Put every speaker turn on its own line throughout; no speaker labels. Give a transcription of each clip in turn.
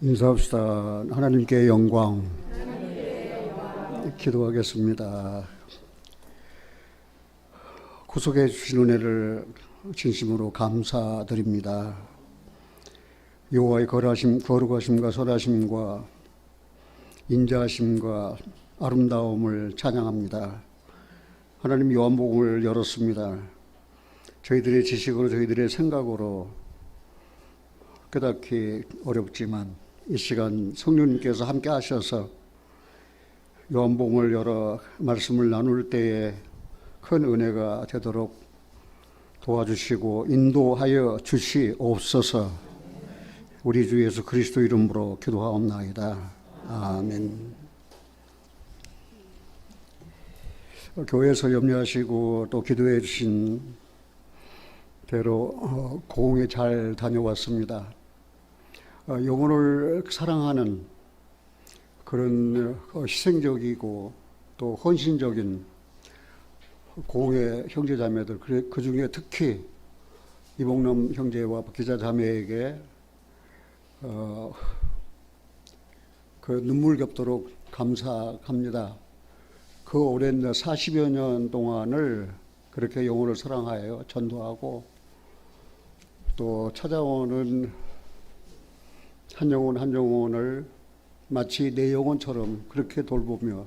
인사합시다. 하나님께 영광. 기도하겠습니다. 구속해 주신 은혜를 진심으로 감사드립니다. 여호와의 거룩하심과 선하심과 인자하심과 아름다움을 찬양합니다. 하나님 요한복음을 열었습니다. 저희들의 지식으로 저희들의 생각으로 깨닫기 어렵지만 이 시간 성령님께서 함께 하셔서 요한복음을 열어 말씀을 나눌 때에 큰 은혜가 되도록 도와주시고 인도하여 주시옵소서. 우리 주 예수 그리스도 이름으로 기도하옵나이다. 아멘. 교회에서 염려하시고 또 기도해 주신 대로 고흥에 잘 다녀왔습니다. 영혼을 사랑하는 그런 희생적이고 또 헌신적인 고흥의 형제자매들, 그 중에 특히 이봉남 형제와 박기자 자매에게 그 눈물겹도록 감사합니다. 그 오랜 40여 년 동안을 그렇게 영혼을 사랑하여 전도하고 또 찾아오는 한 영혼 한 영혼을 마치 내 영혼처럼 그렇게 돌보며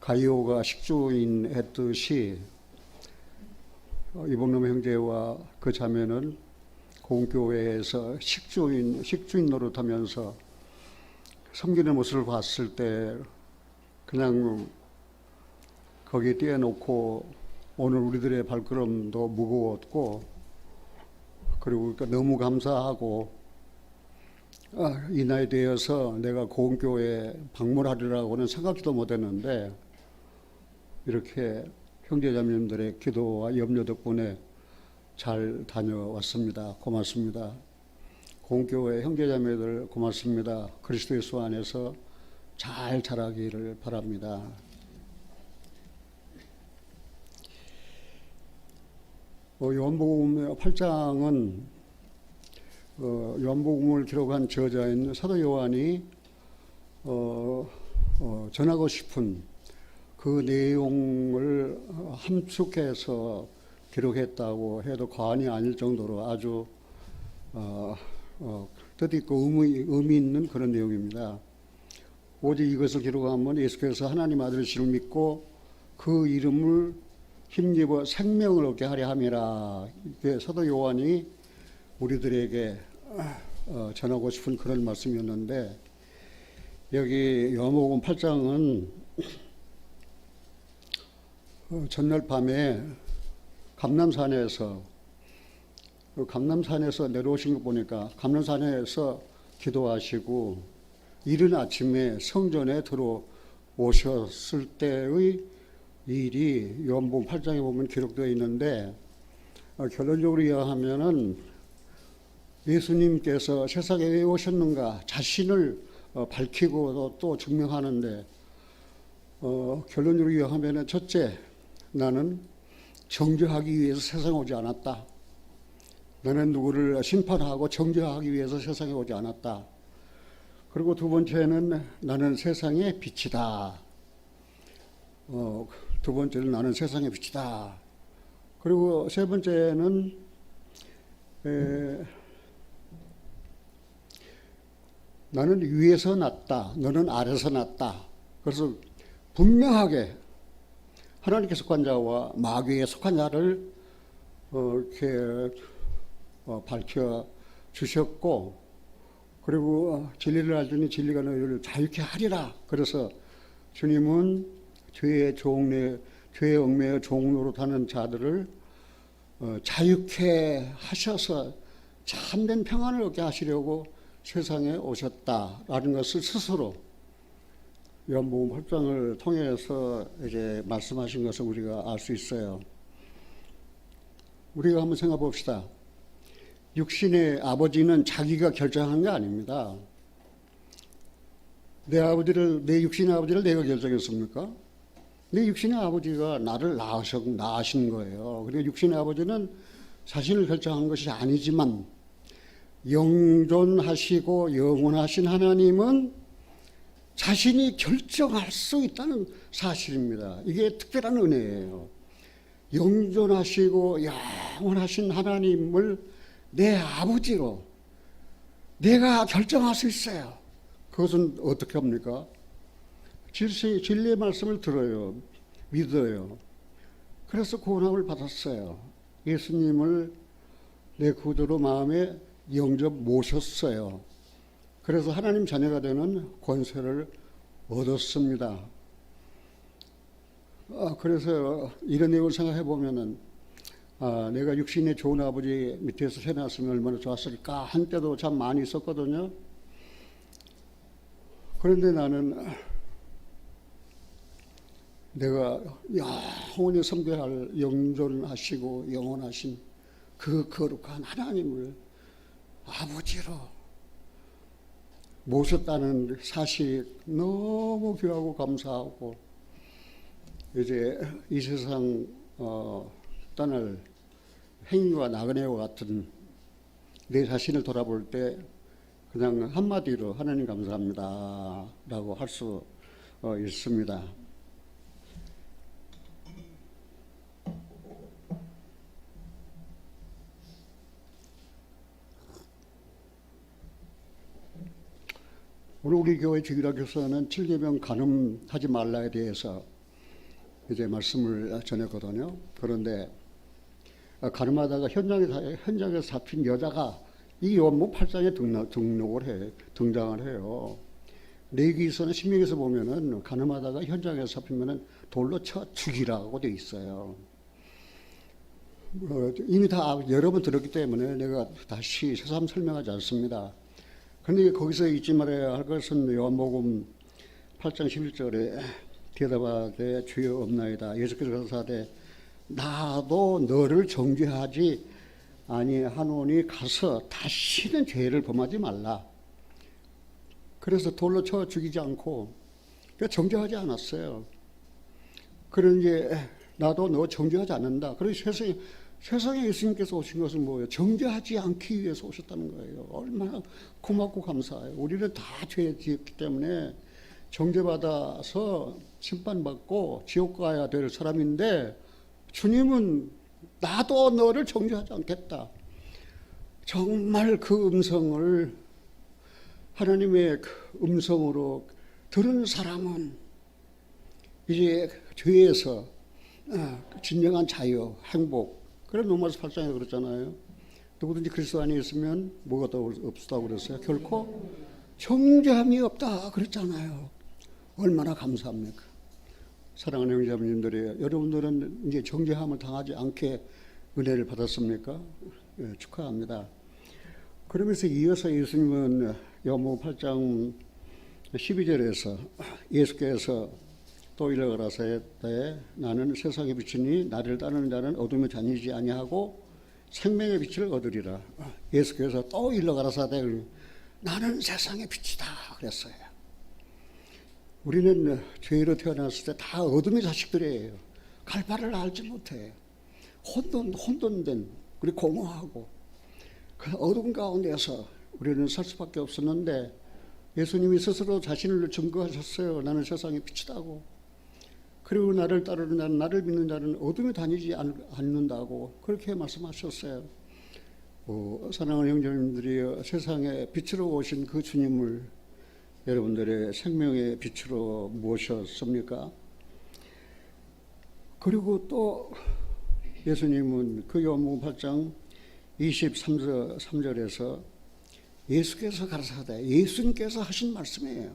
가이오가 식주인 했듯이 이봉남 형제와 그 자매는 고흥교회에서 식주인 노릇하면서 섬기는 모습을 봤을 때 그냥 거기에 띄워놓고 오늘 우리들의 발걸음도 무거웠고 그리고 너무 감사하고 이 나이 되어서 내가 고흥교회 방문하리라고는 생각지도 못했는데 이렇게 형제자매님들의 기도와 염려 덕분에 잘 다녀왔습니다. 고맙습니다. 고흥교회 형제자매들 고맙습니다. 그리스도 예수 안에서 잘 자라기를 바랍니다. 요한복음 8장은 요한복음을 기록한 저자인 사도 요한이 전하고 싶은 그 내용을 함축해서 기록했다고 해도 과언이 아닐 정도로 아주 뜻있고 의미 있는 그런 내용입니다. 오직 이것을 기록하면 예수께서 하나님 아들이심을 믿고 그 이름을 힘입어 생명을 얻게 하려 함이라. 이게 사도 요한이 우리들에게 전하고 싶은 그런 말씀이었는데 여기 요한복음 8장은 전날 밤에 감람산에서 내려오신 거 보니까 감람산에서 기도하시고 이른 아침에 성전에 들어오셨을 때의 일이 요한복음 8장에 보면 기록되어 있는데 결론적으로 이야기하면은 예수님께서 세상에 왜 오셨는가 자신을 밝히고 또 증명하는데 결론적으로 이야기하면은 첫째, 나는 정죄하기 위해서 세상에 오지 않았다. 나는 누구를 심판하고 정죄하기 위해서 세상에 오지 않았다. 그리고 두 번째는 나는 세상의 빛이다. 두 번째는 나는 세상의 빛이다. 그리고 세 번째는 나는 위에서 났다. 너는 아래서 났다. 그래서 분명하게 하나님께 속한 자와 마귀에 속한 자를 이렇게 밝혀 주셨고 그리고 진리를 알더니 진리가 너희를 자유케 하리라. 그래서 주님은 죄에 얽매여 종 노릇하는 자들을 자유케 하셔서 참된 평안을 얻게 하시려고 세상에 오셨다라는 것을 스스로 요한복음 8장을 통해서 이제 말씀하신 것을 우리가 알 수 있어요. 우리가 한번 생각해 봅시다. 육신의 아버지는 자기가 결정한 게 아닙니다. 내 육신의 아버지를 내가 결정했습니까? 내 육신의 아버지가 나를 낳으신 거예요. 그리고 육신의 아버지는 자신을 결정한 것이 아니지만 영존하시고 영원하신 하나님은 자신이 결정할 수 있다는 사실입니다. 이게 특별한 은혜예요. 영존하시고 영원하신 하나님을 내 아버지로 내가 결정할 수 있어요. 그것은 어떻게 합니까? 진리의 말씀을 들어요. 믿어요. 그래서 구원함을 받았어요. 예수님을 내 구주로 마음에 영접 모셨어요. 그래서 하나님 자녀가 되는 권세를 얻었습니다. 그래서 이런 내용을 생각해 보면은 내가 육신의 좋은 아버지 밑에서 태어났으면 얼마나 좋았을까 한때도 참 많이 있었거든요. 그런데 나는 내가 영원히 섬겨야 할 영존하시고 영원하신 그 거룩한 하나님을 아버지로 모셨다는 사실 너무 귀하고 감사하고, 이제 이 세상 떠날 행위와 나그네와 같은 내 자신을 돌아볼 때 그냥 한마디로 하나님 감사합니다 라고 할 수 있습니다. 오늘 우리 교회 주일학교에서는 7계명 간음하지 말라에 대해서 이제 말씀을 전했거든요. 그런데 간음하다가 현장에서 잡힌 여자가 이 요한복음 8장에 등장을 해요. 레위기서는 신명기에서 보면은 간음하다가 현장에서 잡히면은 돌로 쳐 죽이라고 돼 있어요. 이미 다 여러 번 들었기 때문에 내가 다시 새삼 설명하지 않습니다. 그런데 거기서 잊지 말아야 할 것은 요한복음 8장 11절에 대답하되 주여 없나이다. 예수께서 가라사대 나도 너를 정죄하지 아니하노니 가서 다시는 죄를 범하지 말라. 그래서 돌로 쳐 죽이지 않고 정죄하지 않았어요. 그런데 나도 너 정죄하지 않는다. 그래서 세상에 예수님께서 오신 것은 뭐예요? 정죄하지 않기 위해서 오셨다는 거예요. 얼마나 고맙고 감사해요. 우리는 다 죄 지었기 때문에 정죄받아서 심판받고 지옥 가야 될 사람인데, 주님은 나도 너를 정죄하지 않겠다. 정말 그 음성을, 하나님의 그 음성으로 들은 사람은 이제 죄에서 진정한 자유, 행복. 그런 로마서 8장에 그랬잖아요. 누구든지 그리스도 안에 있으면 뭐가 더 없다고 그랬어요? 결코 정죄함이 없다 그랬잖아요. 얼마나 감사합니까? 사랑하는 형제자매님들이, 여러분들은 이제 정죄함을 당하지 않게 은혜를 받았습니까? 예, 축하합니다. 그러면서 이어서 예수님은 요한복음 8장 12절에서 예수께서 또 일러가라사대 나는 세상의 빛이니 나를 따르는 자는 어둠에 다니지 아니하고 생명의 빛을 얻으리라. 예수께서 또 일러가라사대 나는 세상의 빛이다 그랬어요. 우리는 죄로 태어났을 때 다 어둠의 자식들이에요. 갈 바를 알지 못해. 혼돈된, 그리고 공허하고 그 어둠 가운데서 우리는 살 수밖에 없었는데, 예수님이 스스로 자신을 증거하셨어요. 나는 세상의 빛이다고. 그리고 나를 따르는 자는, 나를 믿는 자는 어둠에 다니지 않는다고 그렇게 말씀하셨어요. 사랑하는 형제님들이, 세상에 빛으로 오신 그 주님을 여러분들의 생명의 빛으로 모셨습니까? 그리고 또 예수님은 그 요한복음 8장 23절에서 예수께서 가라사대, 예수님께서 하신 말씀이에요.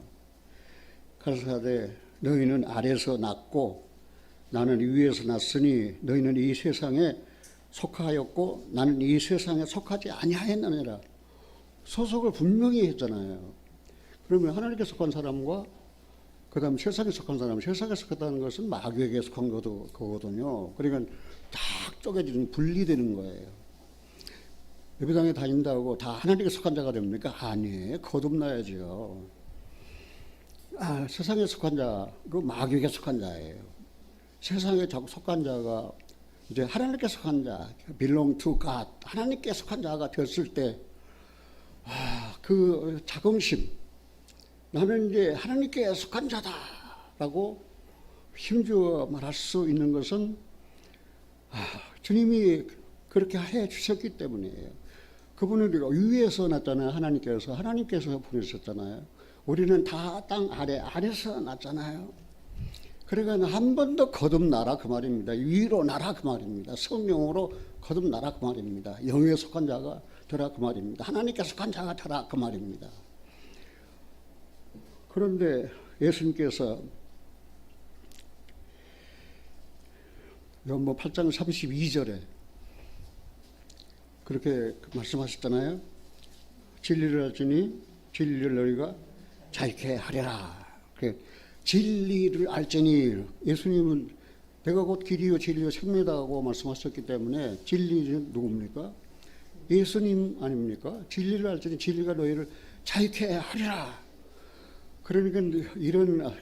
가라사대 너희는 아래서 났고 나는 위에서 났으니 너희는 이 세상에 속하였고 나는 이 세상에 속하지 아니하였느니라. 소속을 분명히 했잖아요. 그러면 하나님께 속한 사람과 그 다음 세상에 속한 사람, 세상에 속했다는 것은 마귀에게 속한 거거든요. 그러니까 딱 쪼개지는, 분리되는 거예요. 예배당에 다닌다고 다 하나님께 속한 자가 됩니까? 아니에요. 거듭나야지요. 세상에 속한 자, 그 마귀에게 속한 자예요. 세상에 속한 자가 이제 하나님께 속한 자, belong to God, 하나님께 속한 자가 됐을 때 그 자긍심, 나는 이제 하나님께 속한 자다라고 힘주어 말할 수 있는 것은 주님이 그렇게 해 주셨기 때문이에요. 그분은 위에서 났잖아요. 하나님께서 보내셨잖아요. 우리는 다 땅 아래서 났잖아요. 그러니까 한 번 더 거듭나라 그 말입니다. 위로 나라 그 말입니다. 성령으로 거듭나라 그 말입니다. 영에 속한 자가 되라 그 말입니다. 하나님께 속한 자가 되라 그 말입니다. 그런데 예수님께서 요한복음 8장 32절에 그렇게 말씀하셨잖아요. 진리를 알지니 진리를 너희가 자유케 하리라. 진리를 알지니, 예수님은 내가 곧 길이요 진리요 생명이다고 말씀하셨기 때문에 진리는 누굽니까? 예수님 아닙니까? 진리를 알지니 진리가 너희를 자유케 하리라. 그러니까 이런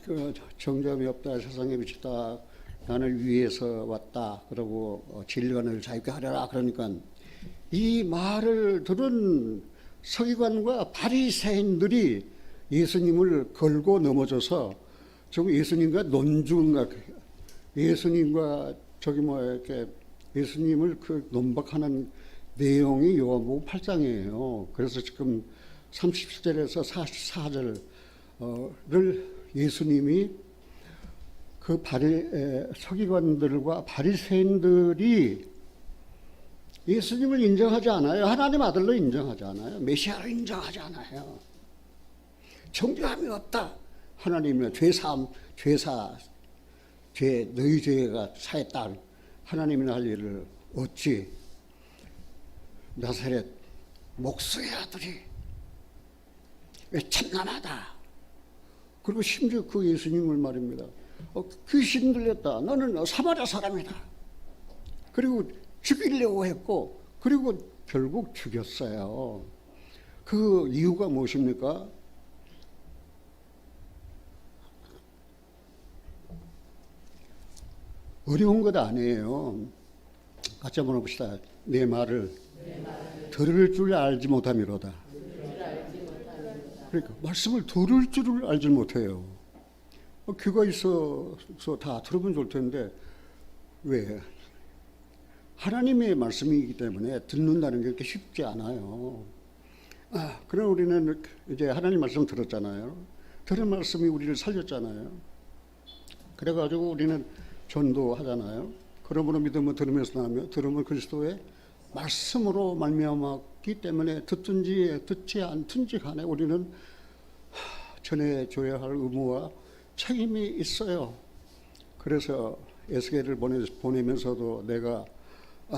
정점이 없다, 세상에 미쳤다, 나를 위해서 왔다, 그러고 진리가 너희를 자유케 하리라. 그러니까 이 말을 들은 서기관과 바리새인들이 예수님을 걸고 넘어져서 좀 예수님과 논중과 예수님과 이렇게 예수님을 논박하는 내용이 요한복음 8장이에요. 그래서 지금 37절에서 44절을 예수님이 그 서기관들과 바리새인들이 예수님을 인정하지 않아요. 하나님 아들로 인정하지 않아요. 메시아로 인정하지 않아요. 정죄함이 없다. 하나님은 너희 죄가 사했다. 하나님이 할 일을 어찌 나사렛 목수의 아들이 왜 참남하다. 그리고 심지어 그 예수님을 말입니다. 귀신 들렸다. 너는 사마리아 사람이다. 그리고 죽이려고 했고, 그리고 결국 죽였어요. 그 이유가 무엇입니까? 어려운 것 아니에요. 같이 한번 봅시다. 내 말을 들을 줄 알지 못함이로다. 그러니까 말씀을 들을 줄을 알지 못해요. 귀가 있어서 다 들으면 좋을 텐데 왜? 하나님의 말씀이기 때문에 듣는다는 게 그렇게 쉽지 않아요. 그럼 우리는 이제 하나님 말씀 들었잖아요. 들은 말씀이 우리를 살렸잖아요. 그래가지고 우리는 전도하잖아요. 그러므로 믿음은 들으면서 나며 들으면 그리스도의 말씀으로 말미암았기 때문에 듣든지 듣지 않든지 간에 우리는 전해줘야 할 의무와 책임이 있어요. 그래서 에스겔을 보내면서도 내가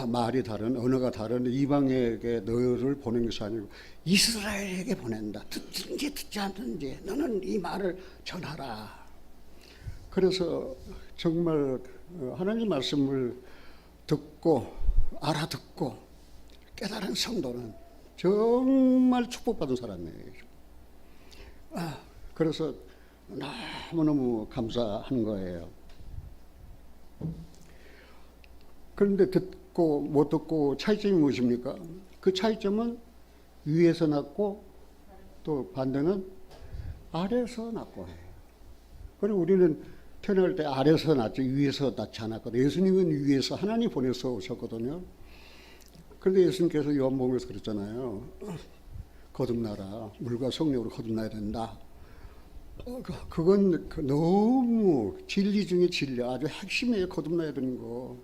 말이 다른, 언어가 다른 이방에게 너를 보낸 것이 아니고 이스라엘에게 보낸다. 듣든지 듣지 않든지 너는 이 말을 전하라. 그래서 정말 하나님 말씀을 듣고 알아듣고 깨달은 성도는 정말 축복받은 사람이에요. 그래서 너무너무 감사한 거예요. 그런데 듣고 못 듣고 차이점이 무엇입니까? 그 차이점은 위에서 낳고 또 반대는 아래에서 낳고 해요. 그리고 우리는 태어날 때 아래에서 낳지 위에서 낳지 않았거든요. 예수님은 위에서 하나님 보내서 오셨거든요. 그런데 예수님께서 요한복음에서 그랬잖아요. 거듭나라. 물과 성령으로 거듭나야 된다. 그건 너무 진리 중에 진리, 아주 핵심이에요. 거듭나야 되는 거.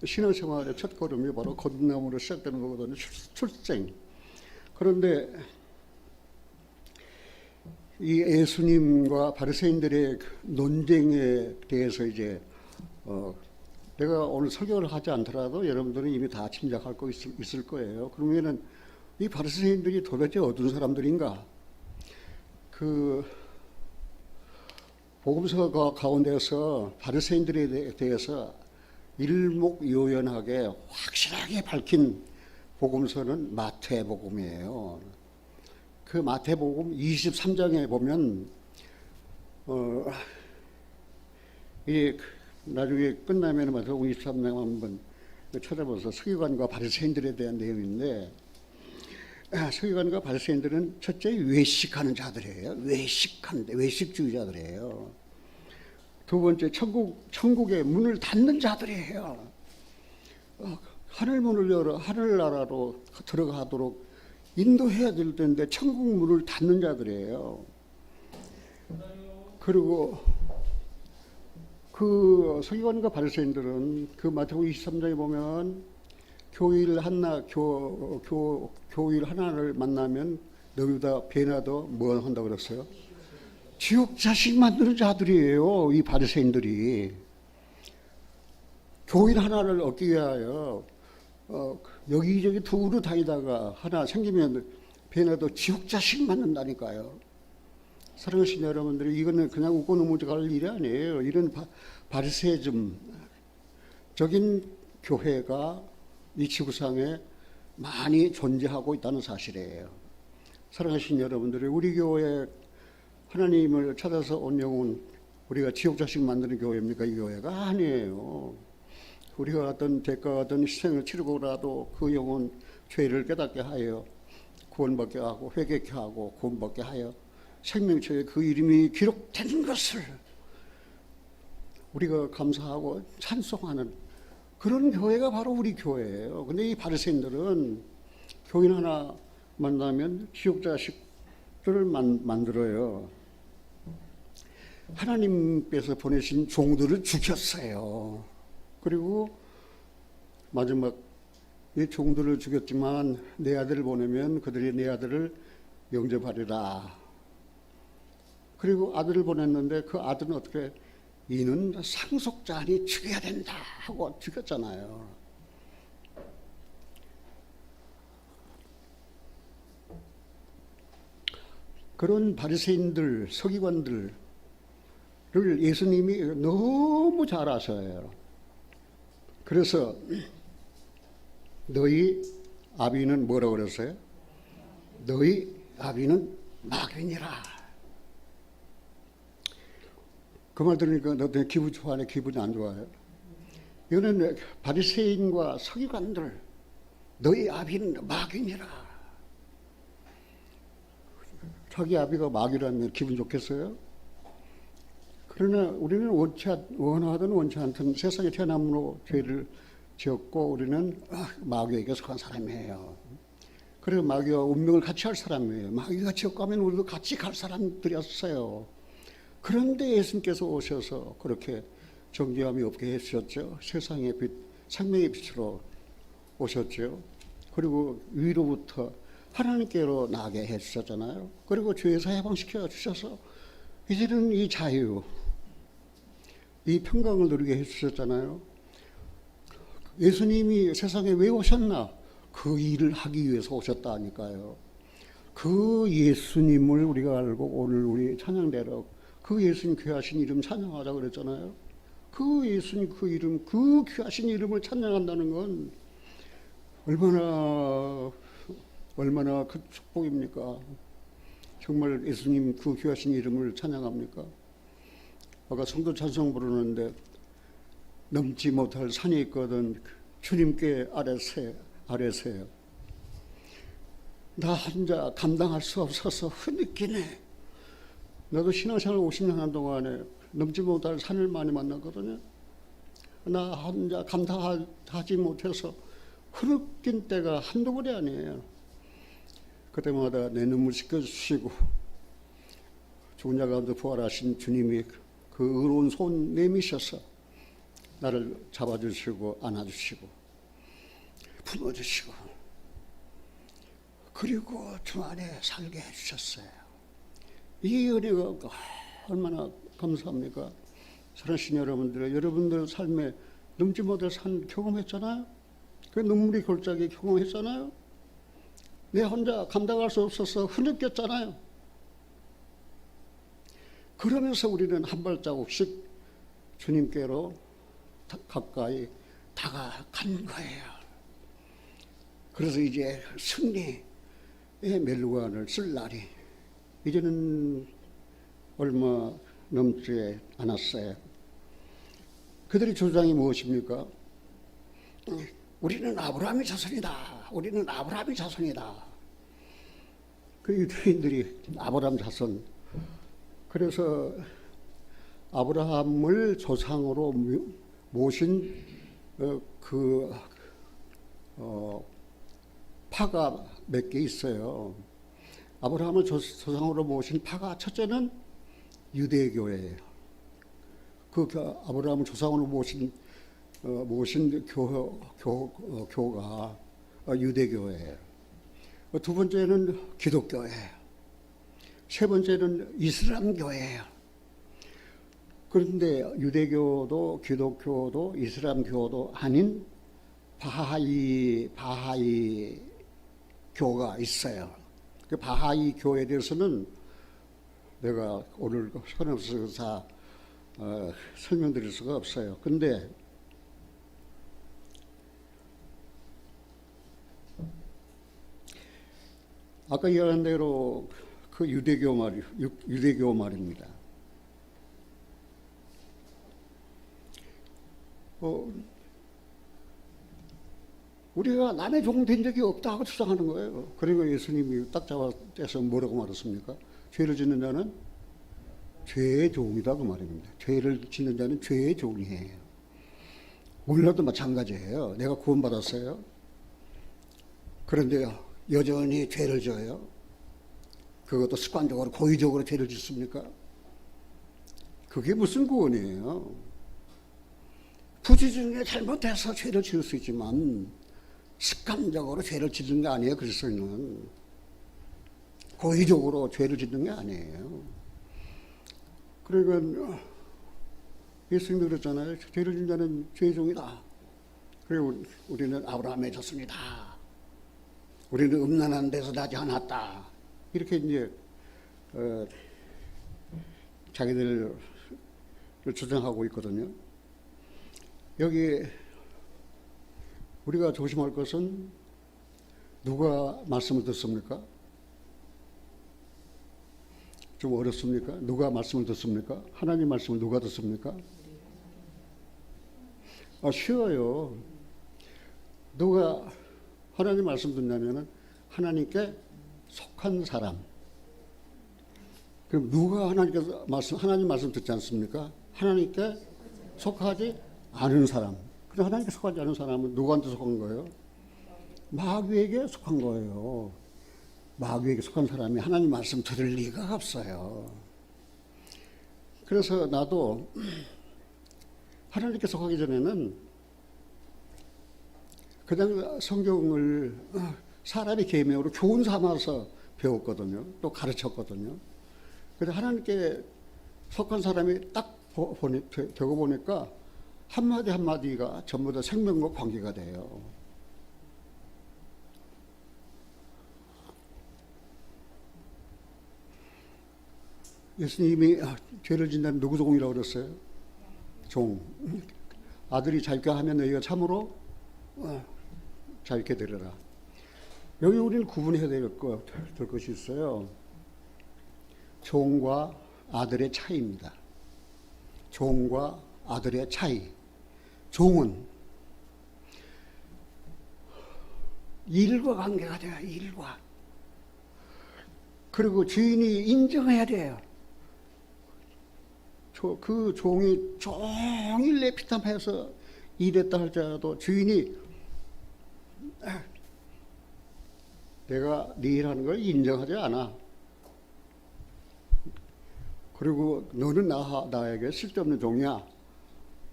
신앙생활의 첫 걸음이 바로 거듭남으로 시작되는 거거든요. 출생. 그런데 이 예수님과 바리새인들의 논쟁에 대해서 이제 내가 오늘 설교를 하지 않더라도 여러분들은 이미 다 짐작할 거 있을 거예요. 그러면은 이 바리새인들이 도대체 어떤 사람들인가? 그 복음서 가운데서 바리새인들에 대해서 일목요연하게 확실하게 밝힌 복음서는 마태복음이에요. 그 마태복음 23장에 보면 이 나중에 끝나면 마태복음 23장 한번 찾아봐서 서기관과 바리새인들에 대한 내용인데 서기관과 바리새인들은 첫째 외식하는 자들이에요. 외식주의자들이에요. 두 번째 천국의 문을 닫는 자들이에요. 하늘 문을 열어 하늘나라로 들어가도록 인도해야 될 텐데 천국 문을 닫는 자들이에요. 그리고 그 서기관과 바리새인들은 그 마태복음 23장에 보면 교일 하나를 만나면 너희보다 배나 더 뭐 한다고 그랬어요? 지옥 자식 만드는 자들이에요. 이 바리새인들이 교일 하나를 얻기 위하여 여기저기 두루 다니다가 하나 생기면 배나 더 지옥 자식 만든다니까요. 사랑하시는 여러분들이 이거는 그냥 웃고 넘어갈 일이 아니에요. 이런 바리새즘적인 교회가 이 지구상에 많이 존재하고 있다는 사실이에요. 사랑하시는 여러분들이 우리 교회 하나님을 찾아서 온 영혼 우리가 지옥 자식 만드는 교회입니까? 이 교회가 아니에요. 우리가 어떤 대가가 어떤 희생을 치르고라도 그 영혼 죄를 깨닫게 하여 구원받게 하고 회개케 하고 구원받게 하여 생명책에 그 이름이 기록되는 것을 우리가 감사하고 찬송하는 그런 교회가 바로 우리 교회예요. 근데 이 바리새인들은 교인 하나 만나면 지옥 자식들을 만들어요. 하나님께서 보내신 종들을 죽였어요. 그리고 마지막 이 종들을 죽였지만 내 아들을 보내면 그들이 내 아들을 영접하리라. 그리고 아들을 보냈는데 그 아들은 어떻게 이는 상속자니 죽여야 된다 하고 죽였잖아요. 그런 바리새인들, 서기관들을 예수님이 너무 잘 아셔요. 그래서 너희 아비는 뭐라고 그랬어요? 너희 아비는 마귀니라. 그 말 들으니까 너 기분 좋아하네, 기분이 안 좋아요? 이거는 바리새인과 서기관들, 너희 아비는 마귀니라. 자기 아비가 마귀라면 기분 좋겠어요? 그러나 우리는 원하든 원치 않든 세상에 태어남으로 죄를 지었고 우리는 마귀에게 속한 사람이에요. 그래서 마귀와 운명을 같이 할 사람이에요. 마귀가 지옥 가면 우리도 같이 갈 사람들이었어요. 그런데 예수님께서 오셔서 그렇게 정죄함이 없게 해주셨죠. 세상의 빛, 생명의 빛으로 오셨죠. 그리고 위로부터 하나님께로 나게 해주셨잖아요. 그리고 죄에서 해방시켜 주셔서 이제는 이 자유, 이 평강을 누리게 해주셨잖아요. 예수님이 세상에 왜 오셨나? 그 일을 하기 위해서 오셨다니까요. 그 예수님을 우리가 알고 오늘 우리 찬양대로 그 예수님 귀하신 이름 찬양하자 그랬잖아요. 그 예수님 그 이름, 그 귀하신 이름을 찬양한다는 건 얼마나 큰 축복입니까? 정말 예수님 그 귀하신 이름을 찬양합니까? 아까 성도 찬송 부르는데 넘지 못할 산이 있거든 주님께 아래세요. 나 혼자 감당할 수 없어서 흐느끼네. 나도 신앙생활 50년 한 동안에 넘지 못할 산을 많이 만났거든요. 나 혼자 감당하지 못해서 흐느낀 때가 한두 번이 아니에요. 그때마다 내 눈물 씻겨주시고 죽은 자 가운데 부활하신 주님이 그 의로운 손 내미셔서 나를 잡아주시고 안아주시고 품어주시고 그리고 주 안에 살게 해주셨어요. 이 은혜가 얼마나 감사합니까? 사랑하시는 여러분들 삶에 넘지 못할 산 경험했잖아요. 그 눈물이 골짜기 경험했잖아요. 내 혼자 감당할 수 없어서 흐느꼈잖아요. 그러면서 우리는 한 발자국씩 주님께로 가까이 다가간 거예요. 그래서 이제 승리의 멜로간을 쓸 날이 이제는 얼마 넘지 않았어요. 그들의 주장이 무엇입니까? 우리는 아브라함의 자손이다. 우리는 아브라함의 자손이다. 그 유대인들이 아브라함 자손. 그래서 아브라함을 조상으로 모신 파가 몇 개 있어요. 아브라함을 조상으로 모신 파가 첫째는 유대교예요. 그 아브라함을 조상으로 모신 교가 유대교예요. 두 번째는 기독교예요. 세 번째는 이슬람교예요. 그런데 유대교도 기독교도 이슬람교도 아닌 바하이 교가 있어요. 그 바하이 교에 대해서는 내가 오늘 선언서사 설명드릴 수가 없어요. 근데 아까 이야기한 대로 그 유대교 말입니다. 우리가 남의 종 된 적이 없다고 주장하는 거예요. 그리고 예수님이 딱 잡아떼서 뭐라고 말했습니까? 죄를 짓는 자는 죄의 종이다 그 말입니다. 죄를 짓는 자는 죄의 종이에요. 우리나라도 마찬가지예요. 내가 구원받았어요. 그런데 여전히 죄를 져요. 그것도 습관적으로 고의적으로 죄를 짓습니까? 그게 무슨 구원이에요? 부지중에 잘못해서 죄를 지을 수 있지만 습관적으로 죄를 짓는 게 아니에요. 그리스도인은 고의적으로 죄를 짓는 게 아니에요. 그러니까 예수님도 그랬잖아요. 죄를 짓는 자는 죄의 종이다. 그리고 우리는 아브라함의 자손이다. 우리는 음란한 데서 나지 않았다. 이렇게 이제 자기들을 주장하고 있거든요. 여기 우리가 조심할 것은 누가 말씀을 듣습니까? 좀 어렵습니까? 누가 말씀을 듣습니까? 하나님 말씀을 누가 듣습니까? 쉬워요. 누가 하나님 말씀 듣냐면은 하나님께 속한 사람. 그럼 누가 하나님 말씀 듣지 않습니까? 하나님께 속하지 않은 사람. 그럼 하나님께 속하지 않은 사람은 누구한테 속한 거예요? 마귀에게 속한 거예요. 마귀에게 속한 사람이 하나님 말씀 들을 리가 없어요. 그래서 나도 하나님께 속하기 전에는 그냥 성경을 사람의 계명으로 교훈 삼아서 배웠거든요. 또 가르쳤거든요. 그래서 하나님께 속한 사람이 딱 적어보니까 한마디 한마디가 전부 다 생명과 관계가 돼요. 예수님이 죄를 짓는 누구 종이라고 그랬어요? 종. 아들이 자유케 하면 너희가 참으로 자유케 되리라. 여기 우리는 구분해야 될 것이 있어요. 종과 아들의 차이입니다. 종과 아들의 차이. 종은 일과 관계가 돼요. 일과. 그리고 주인이 인정해야 돼요. 그 종이 종일 내피탐해서 일했다 할지라도 주인이 내가 네 일하는 걸 인정하지 않아. 그리고 너는 나에게 쓸데없는 종이야.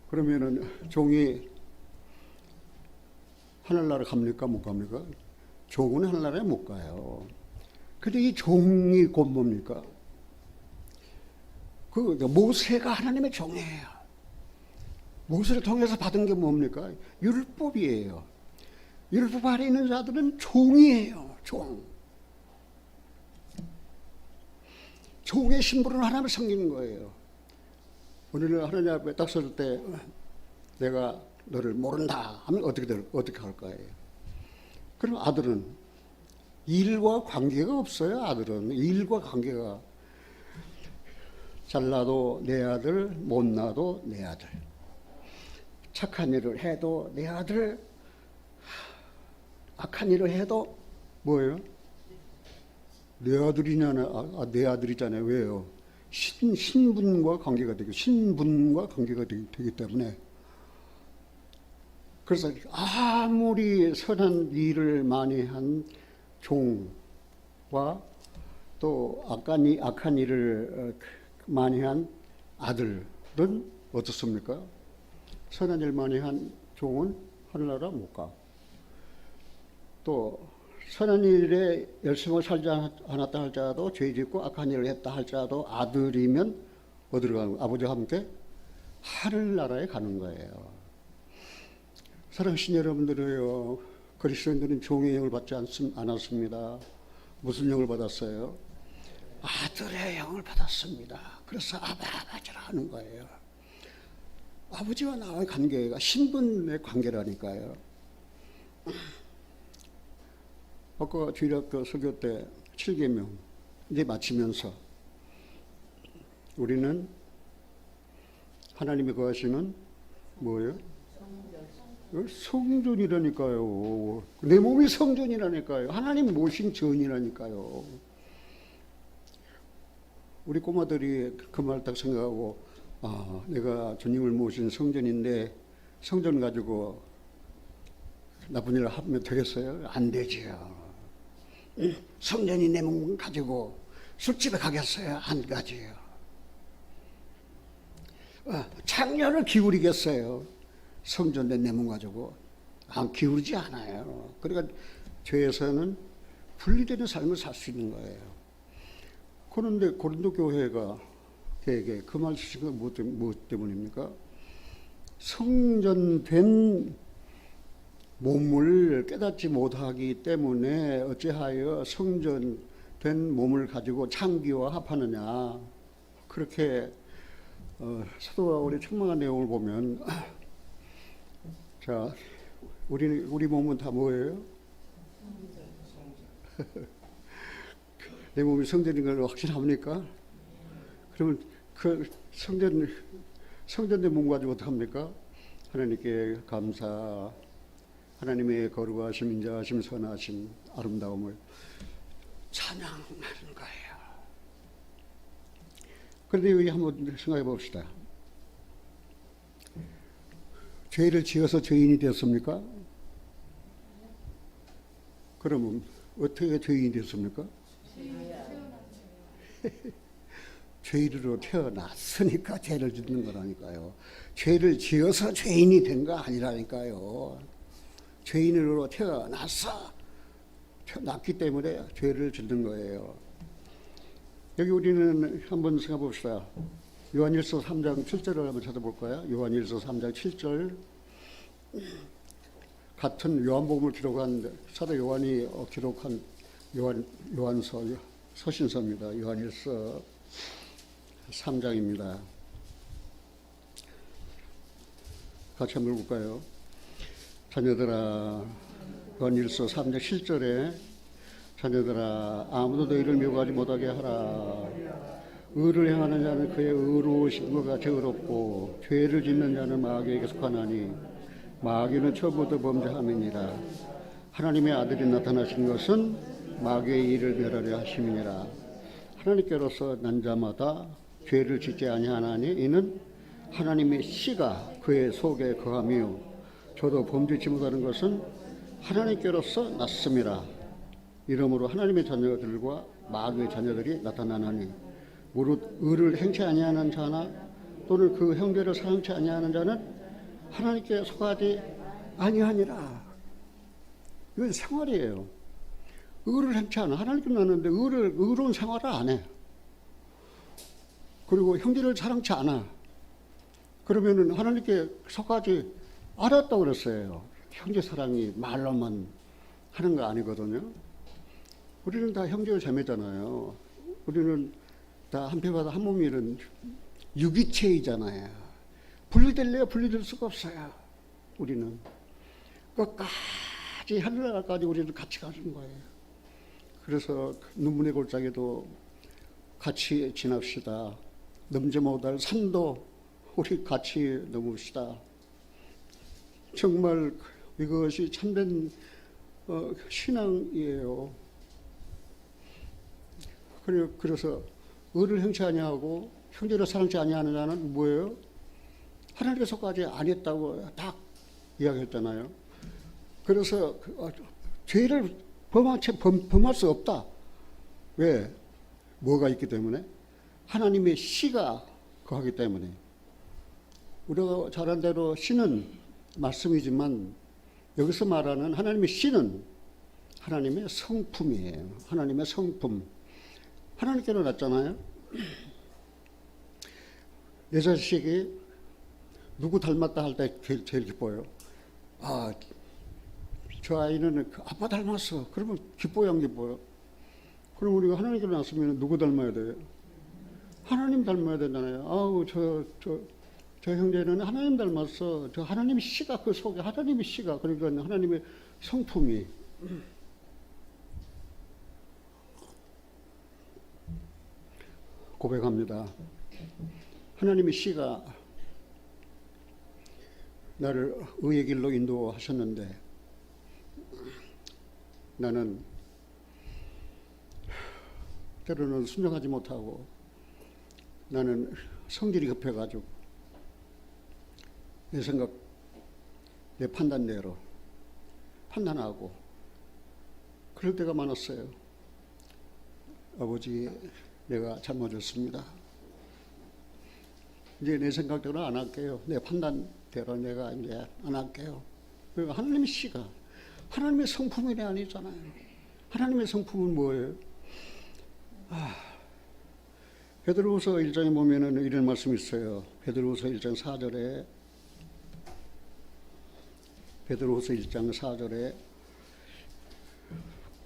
그러면은 종이 하늘나라 갑니까? 못 갑니까? 종은 하늘나라에 못 가요. 근데 이 종이 곧 뭡니까? 모세가 하나님의 종이에요. 모세를 통해서 받은 게 뭡니까? 율법이에요. 율법 아래 있는 자들은 종이에요. 종. 종의 신분으로 하나님을 섬기는 거예요. 오늘 하나님 앞에 딱 설 때 내가 너를 모른다 하면 어떻게 할 거예요? 그럼 아들은 일과 관계가 없어요. 아들은 일과 관계가 잘나도 내 아들, 못나도 내 아들. 착한 일을 해도 내 아들, 악한 일을 해도 뭐예요? 내 아들이냐나, 내 아들이잖아요. 왜요? 신분과 관계가 되기 때문에. 그래서 아무리 선한 일을 많이 한 종과 또 악한 일을 많이 한 아들은 어떻습니까? 선한 일 많이 한 종은 하늘나라 못 가. 또 선한 일에 열심히 살지 않았다 할지라도 죄 짓고 악한 일을 했다 할지라도 아들이면 어디로 가는 거예요? 아버지와 함께 하늘나라에 가는 거예요. 사랑하신 여러분들이요, 그리스도인들은 종의 영을 받지 않았습니다. 무슨 영을 받았어요? 아들의 영을 받았습니다. 그래서 아버지라 하는 거예요. 아버지와 나와의 관계가 신분의 관계라니까요. 아까 주일학교 설교 때 7계명 이제 마치면서 우리는 하나님이 거하시는 뭐예요? 성전이라니까요. 내 몸이 성전이라니까요. 하나님 모신 전이라니까요. 우리 꼬마들이 그 말 딱 생각하고, 아, 내가 주님을 모신 성전인데 성전 가지고 나쁜 일을 하면 되겠어요? 안 되지요. 성전이 내 몸 가지고 술집에 가겠어요? 안 가지요. 창녀를 기울이겠어요? 성전된 내 몸 가지고 안 기울이지 않아요. 그러니까 죄에서는 분리되는 삶을 살 수 있는 거예요. 그런데 고린도 교회가 그 말 쓰신 건 무엇 때문입니까? 성전된 몸을 깨닫지 못하기 때문에 어찌하여 성전된 몸을 가지고 창기와 합하느냐. 그렇게 사도 바울의 책망한 내용을 보면, 자, 우리 몸은 다 뭐예요? 내 몸이 성전인 걸 확신합니까? 그러면 그 성전된 몸 가지고 어떡합니까? 하나님께 감사, 하나님의 거룩하심, 인자하심, 선하심, 아름다움을 찬양하는 거예요. 그런데 여기 한번 생각해 봅시다. 죄를 지어서 죄인이 되었습니까? 그러면 어떻게 죄인이 됐습니까? 죄인으로 태어났으니까 죄를 짓는 거라니까요. 죄를 지어서 죄인이 된 거 아니라니까요. 죄인으로 태어났기 때문에 죄를 짓는 거예요. 여기 우리는 한번 생각해 봅시다. 요한일서 3장 7절을 한번 찾아볼까요? 요한일서 3장 7절. 같은 요한복음을 기록한 사도 요한이 기록한 요한서 서신서입니다. 요한일서 3장입니다. 같이 한번 볼까요? 자녀들아, 요한일서 3장 7절에 자녀들아, 아무도 너희를 미워하지 못하게 하라. 의를 행하는 자는 그의 의로우신 것과 같이 의롭고 죄를 짓는 자는 마귀에게 속하나니 마귀는 처음부터 범죄함이니라. 하나님의 아들이 나타나신 것은 마귀의 일을 멸하려 하심이니라. 하나님께로서 난 자마다 죄를 짓지 아니하나니 이는 하나님의 씨가 그의 속에 거하며 저도 범죄치 못하는 것은 하나님께로서 났음이라. 이러므로 하나님의 자녀들과 마귀의 자녀들이 나타나나니 무릇 의를 행치 아니하는 자나 또는 그 형제를 사랑치 아니하는 자는 하나님께 속하지 아니하니라. 이건 생활이에요. 의를 행치 않아. 하나님께 나는데 의로운 생활을 안 해. 그리고 형제를 사랑치 않아. 그러면은 하나님께 속하지 않았다고 그랬어요. 형제 사랑이 말로만 하는 거 아니거든요. 우리는 다 형제와 자매잖아요. 우리는 다 한편마다 한 몸이는 유기체이잖아요. 분리될래야 분리될 수가 없어요. 우리는 끝까지 하늘나라까지 우리는 같이 가는 거예요. 그래서 눈물의 골짜기도 같이 지납시다. 넘지 못할 산도 우리 같이 넘읍시다. 정말 이것이 참된 신앙이에요. 그래서 의를 행치 아니하고 형제를 사랑치 아니하는 자는 뭐예요? 하나님께서까지 안 했다고 딱 이야기했잖아요. 그래서 죄를 범할 수 없다. 왜? 뭐가 있기 때문에? 하나님의 씨가 거하기 때문에. 우리가 잘 아는 대로 씨는 말씀이지만 여기서 말하는 하나님의 씨는 하나님의 성품이에요. 하나님의 성품. 하나님께로 났잖아요. 내 자식이 누구 닮았다 할 때 제일 기뻐요. 아, 저 아이는 아빠 닮았어. 그러면 기뻐요, 안 기뻐요? 그럼 우리가 하나님께로 났으면 누구 닮아야 돼요? 하나님 닮아야 되잖아요. 아우, 저 형제는 하나님 닮았어. 저 하나님의 씨가 그 속에 하나님의 씨가, 그러니까 하나님의 성품이. 고백합니다. 하나님의 씨가 나를 의의 길로 인도하셨는데 나는 때로는 순종하지 못하고 나는 성질이 급해가지고 내 생각, 내 판단대로 판단하고 그럴 때가 많았어요. 아버지, 내가 잘못했습니다. 이제 내 생각대로 안 할게요. 내 판단대로 내가 이제 안 할게요. 그러니까 하나님의 씨가 하나님의 성품이 아니잖아요. 하나님의 성품은 뭐예요? 베드로후서 1장에 보면은 이런 말씀이 있어요. 베드로후서 1장 4절에 베드로후서 1장 4절에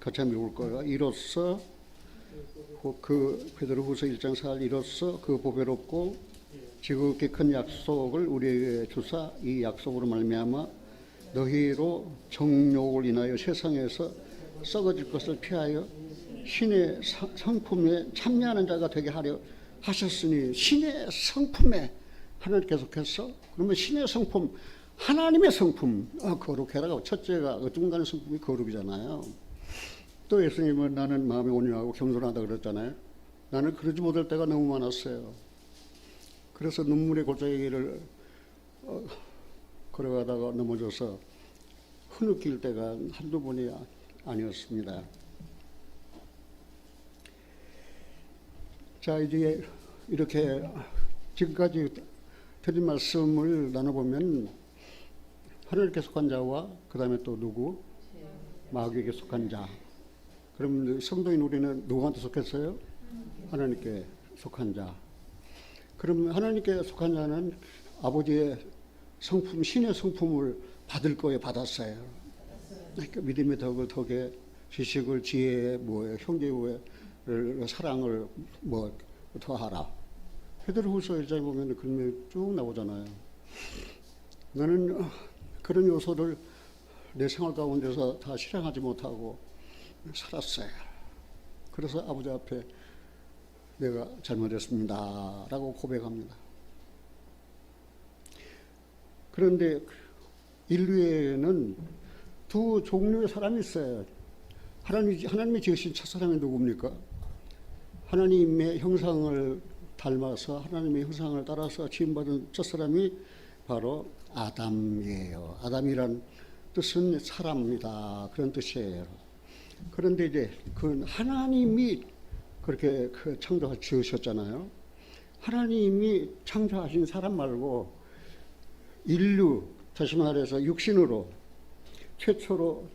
같이 한번 읽을 거예요. 이로써 그 베드로후서 1장 4절 이로써 그 보배롭고 지극히 큰 약속을 우리에게 주사 이 약속으로 말미암아 너희로 정욕을 인하여 세상에서 썩어질 것을 피하여 신의 성품에 참여하는 자가 되게 하려 하셨으니 신의 성품에 하나님 계속해서 그러면 신의 성품 하나님의 성품 거룩해라고 첫째가 어떤 간의 성품이 거룩이잖아요. 또 예수님은 나는 마음이 온유하고 겸손하다 그랬잖아요. 나는 그러지 못할 때가 너무 많았어요. 그래서 눈물의 골짜기를 걸어가다가 넘어져서 흐느낄 때가 한두 번이 아니었습니다. 자, 이제 이렇게 지금까지 드린 말씀을 나눠보면 하나님께 속한 자와 그 다음에 또 누구? 마귀에게 속한 자. 그럼 성도인 우리는 누구한테 속했어요? 하나님께 속한 자. 그럼 하나님께 속한 자는 아버지의 성품, 신의 성품을 받을 거에 받았어요. 그러니까 믿음의 덕에 지식을 지혜에 형제의 사랑을 더하라. 베드로후서 1장에 보면 그런 쭉 나오잖아요. 나는 그런 요소를 내 생활 가운데서 다 실행하지 못하고 살았어요. 그래서 아버지 앞에 내가 잘못했습니다 라고 고백합니다. 그런데 인류에는 두 종류의 사람이 있어요. 하나님이 지으신 첫사람이 누굽니까? 하나님의 형상을 닮아서 하나님의 형상을 따라서 지음받은 첫사람이 바로 아담이에요. 아담이란 뜻은 사람이다 그런 뜻이에요. 그런데 이제 그 하나님이 그렇게 창조하 지으셨잖아요. 하나님이 창조하신 사람 말고 인류, 다시 말해서 육신으로 최초로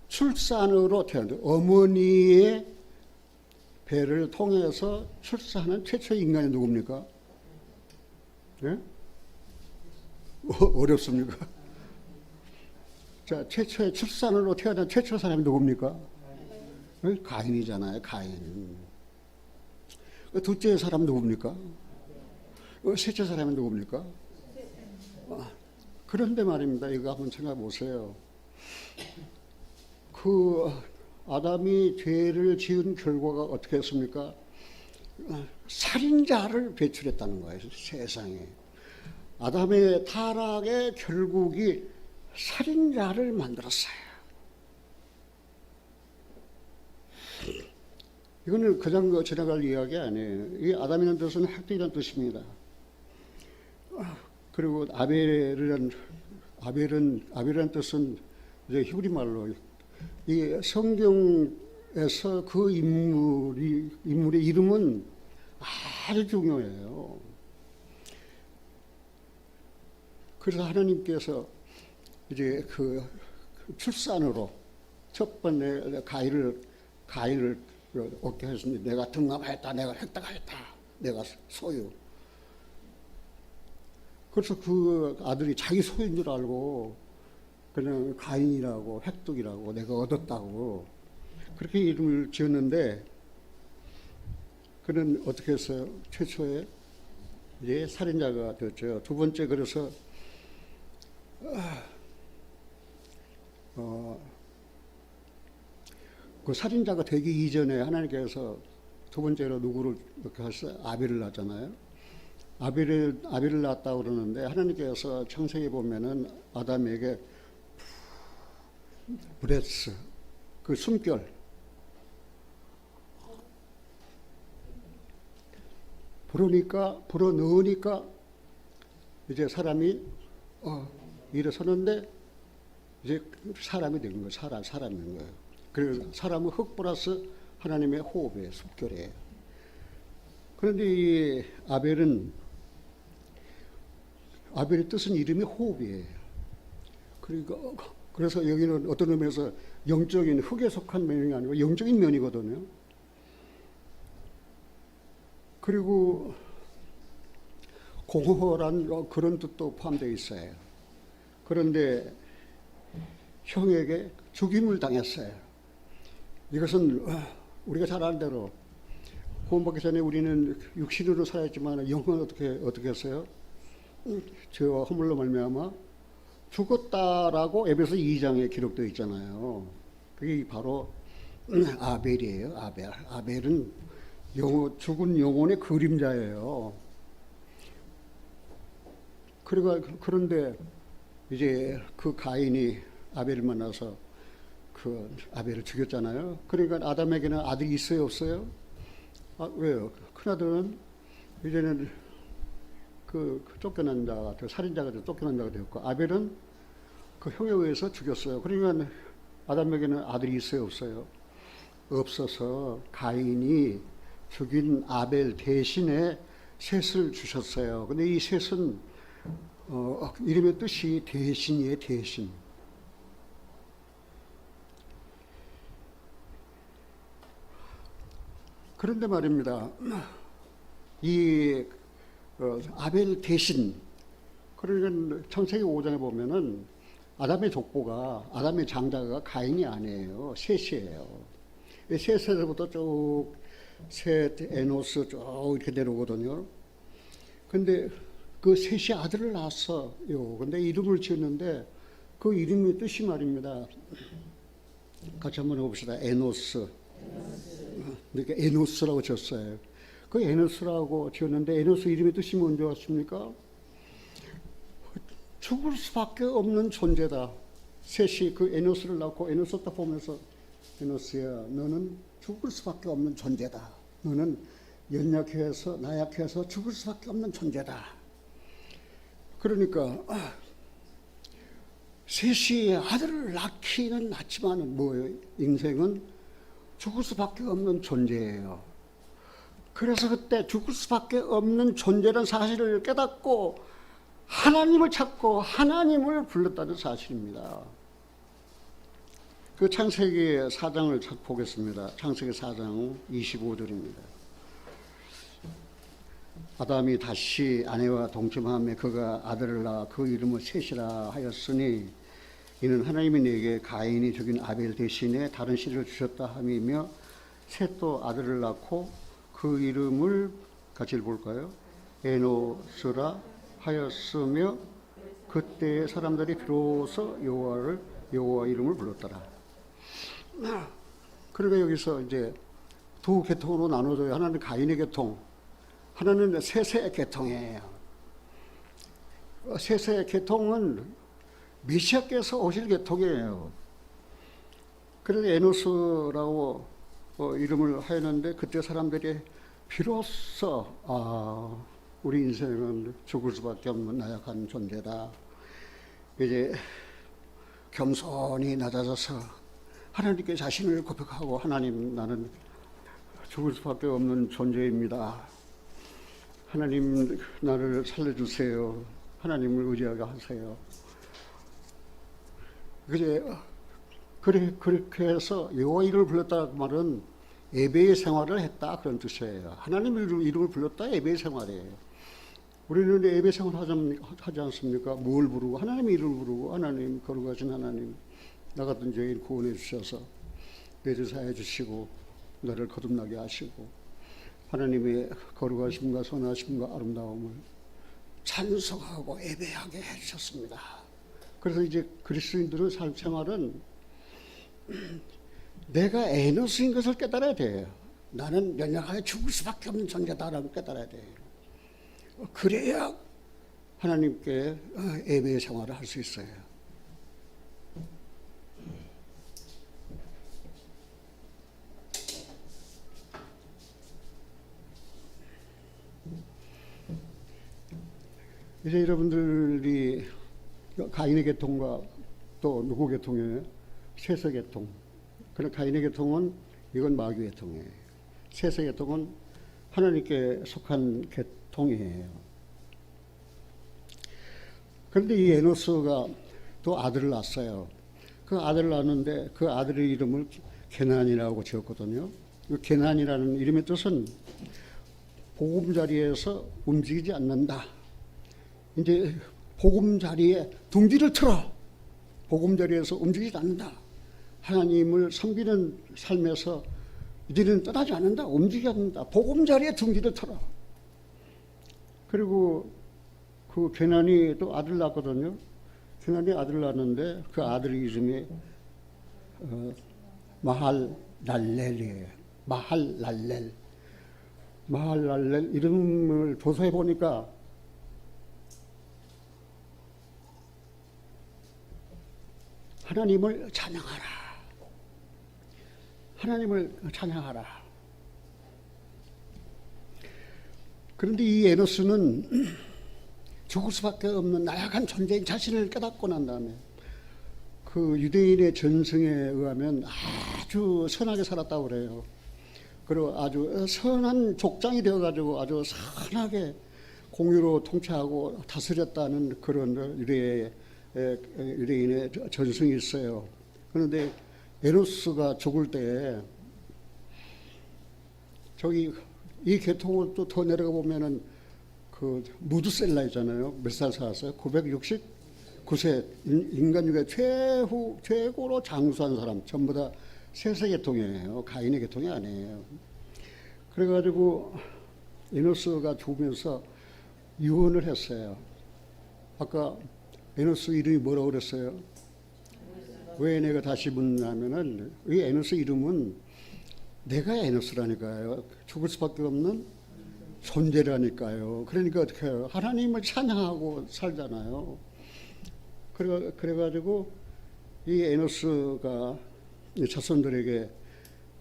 출산으로 태어난 어머니의 배를 통해서 출산한 최초의 인간이 누굽니까? 네? 어렵습니까? 자, 최초의 출산으로 태어난 최초 사람이 누굽니까? 가인이잖아요, 가인. 둘째 사람 누굽니까? 셋째 사람이 누굽니까? 그런데 말입니다. 이거 한번 생각해 보세요. 그 아담이 죄를 지은 결과가 어떻게 했습니까? 살인자를 배출했다는 거예요, 세상에. 아담의 타락의 결국이 살인자를 만들었어요. 이거는 그냥 지나갈 이야기 아니에요. 이 아담이라는 뜻은 핵이라는 뜻입니다. 그리고 아벨이라는 뜻은 이제 히브리 말로 이 성경에서 그 인물의 이름은 아주 중요해요. 그래서 하나님께서 이제 그 출산으로 첫 번째 가인을 얻게 했습니다. 내가 등남하였다, 내가 획득하였다, 내가 소유. 그래서 그 아들이 자기 소유인 줄 알고 그냥 가인이라고 획득이라고 내가 얻었다고 그렇게 이름을 지었는데, 그는 어떻게 했어요? 최초에 이제 살인자가 되었죠. 두 번째, 그래서 그 살인자가 되기 이전에 하나님께서 두 번째로 누구를 이렇게 하셨어요? 아벨을 낳았잖아요. 아벨을 낳았다고 그러는데, 하나님께서 창세기에 보면은 아담에게 브레스, 그 숨결, 불어넣으니까 이제 사람이 일어서는데 이제 사람이 된 거예요. 사람인 거예요. 그래서 사람은 흙 플러스 하나님의 호흡이에요. 숨결이에요. 그런데 이 아벨의 뜻은 이름이 호흡이에요. 그래서 여기는 어떤 의미에서 영적인 흙에 속한 면이 아니고 영적인 면이거든요. 그리고 공허란 그런 뜻도 포함되어 있어요. 그런데 형에게 죽임을 당했어요. 이것은 우리가 잘 아는 대로 구원받기 전에 우리는 육신으로 살았지만 영은 어떻게 했어요? 죄와 허물로 말미암아 죽었다라고 에베소 2장에 기록되어 있잖아요. 그게 바로 아벨이에요. 아벨은 죽은 영혼의 그림자예요. 그런데 이제 그 가인이 아벨을 만나서 그 아벨을 죽였잖아요. 그러니까 아담에게는 아들이 있어요, 없어요? 왜요? 큰아들은 이제는 그 쫓겨난 자가, 살인자가 쫓겨난 자가 되었고, 아벨은 그 형에 의해서 죽였어요. 그러니까 아담에게는 아들이 있어요, 없어요? 없어서 가인이 죽인 아벨 대신에 셋을 주셨어요. 근데 이 셋은 이름의 뜻이 대신이에요, 대신. 그런데 말입니다. 이 아벨 대신, 그러니까 창세기 5장에 보면은 아담의 족보가, 아담의 장자가 가인이 아니에요. 셋이에요. 셋에서부터 쭉 셋, 에노스 쭉 이렇게 내려오거든요. 근데 그 셋이 아들을 낳았어요. 근데 이름을 지었는데 그 이름의 뜻이 말입니다. 같이 한번 해봅시다. 에노스. 그러니까 에노스라고 지었어요. 그 에노스라고 지었는데 에노스 이름의 뜻이 뭔지 아십니까? 죽을 수밖에 없는 존재다. 셋이 그 에노스를 낳고 에노스 딱 보면서 에노스야, 너는 죽을 수밖에 없는 존재다. 너는 연약해서 나약해서 죽을 수밖에 없는 존재다. 그러니까 셋이 아들을 낳기는 낳지만 뭐예요? 인생은 죽을 수밖에 없는 존재예요. 그래서 그때 죽을 수밖에 없는 존재라는 사실을 깨닫고 하나님을 찾고 하나님을 불렀다는 사실입니다. 그 창세기 4장을 보겠습니다. 창세기 4장 25절입니다. 아담이 다시 아내와 동침하며 그가 아들을 낳아 그 이름을 셋이라 하였으니 이는 하나님이 내게 가인이 죽인 아벨 대신에 다른 씨를 주셨다 함이며 셋도 아들을 낳고 그 이름을 같이 볼까요? 에노스라 하였으며 그때의 사람들이 비로소 여호와 이름을 불렀더라. 그러니까 여기서 이제 두 계통으로 나눠져요. 하나는 가인의 계통, 하나는 셋의 계통이에요. 셋의 계통은 메시아께서 오실 계통이에요. 그래서 에노스라고 이름을 하였는데 그때 사람들이 비로소 우리 인생은 죽을 수밖에 없는 나약한 존재다. 이제 겸손히 낮아져서 하나님께 자신을 고백하고 하나님 나는 죽을 수밖에 없는 존재입니다. 하나님 나를 살려주세요. 하나님을 의지하게 하세요. 그렇게 해서 여호와 이름을 불렀다 말은 예배의 생활을 했다 그런 뜻이에요. 하나님 이름을 불렀다 예배의 생활이에요. 우리는 예배 생활 하지 않습니까? 뭘 부르고 하나님의 이름을 부르고 하나님 거룩하신 하나님 나 같은 죄인 구원해 주셔서 내 죄 사해 주시고 너를 거듭나게 하시고 하나님의 거룩하심과 선하심과 아름다움을 찬송하고 예배하게 해주셨습니다. 그래서 이제 그리스도인들의 삶 생활은 내가 에노스인 것을 깨달아야 돼요. 나는 연약하게 죽을 수밖에 없는 존재다라고 깨달아야 돼요. 그래야 하나님께 예배의 생활을 할 수 있어요. 이제 여러분들이 가인의 계통과 또 누구 계통이에요? 셋의 계통. 그럼 가인의 계통은 이건 마귀 계통이에요. 셋의 계통은 하나님께 속한 계통이에요. 그런데 이 에노스가 또 아들을 낳았어요. 그 아들을 낳았는데 그 아들의 이름을 게난이라고 지었거든요. 그 게난이라는 이름의 뜻은 보금자리에서 움직이지 않는다. 이제 보금자리에 둥지를 틀어 보금자리에서 움직이지 않는다. 하나님을 섬기는 삶에서 이제는 떠나지 않는다. 움직이지 않는다. 보금자리에 둥지를 틀어. 그리고 그 게난이 또 아들 낳았거든요. 게난이 아들 낳았는데 그 아들 이름이 마할랄렐이에요. 마할랄렐 이름을 조사해 보니까 하나님을 찬양하라. 하나님을 찬양하라. 그런데 이 에노스는 죽을 수밖에 없는 나약한 존재인 자신을 깨닫고 난 다음에 그 유대인의 전승에 의하면 아주 선하게 살았다고 그래요. 그리고 아주 선한 족장이 되어가지고 아주 선하게 공유로 통치하고 다스렸다는 그런 유대인의 전승이 있어요. 그런데 에노스가 죽을 때 저기 이 계통을 또 더 내려가 보면은 그 무드셀라 있잖아요. 몇 살 살았어요? 969세. 인간중에 최고로 장수한 사람 전부 다 셋의 계통이에요. 가인의 계통이 아니에요. 그래가지고 에노스가 죽으면서 유언을 했어요. 아까 에노스 이름이 뭐라고 그랬어요? 왜 내가 다시 묻냐면은 이 에노스 이름은 내가 에노스라니까요. 죽을 수밖에 없는 존재라니까요. 그러니까 어떻게 해요? 하나님을 찬양하고 살잖아요. 그래가지고 이 에노스가 자손들에게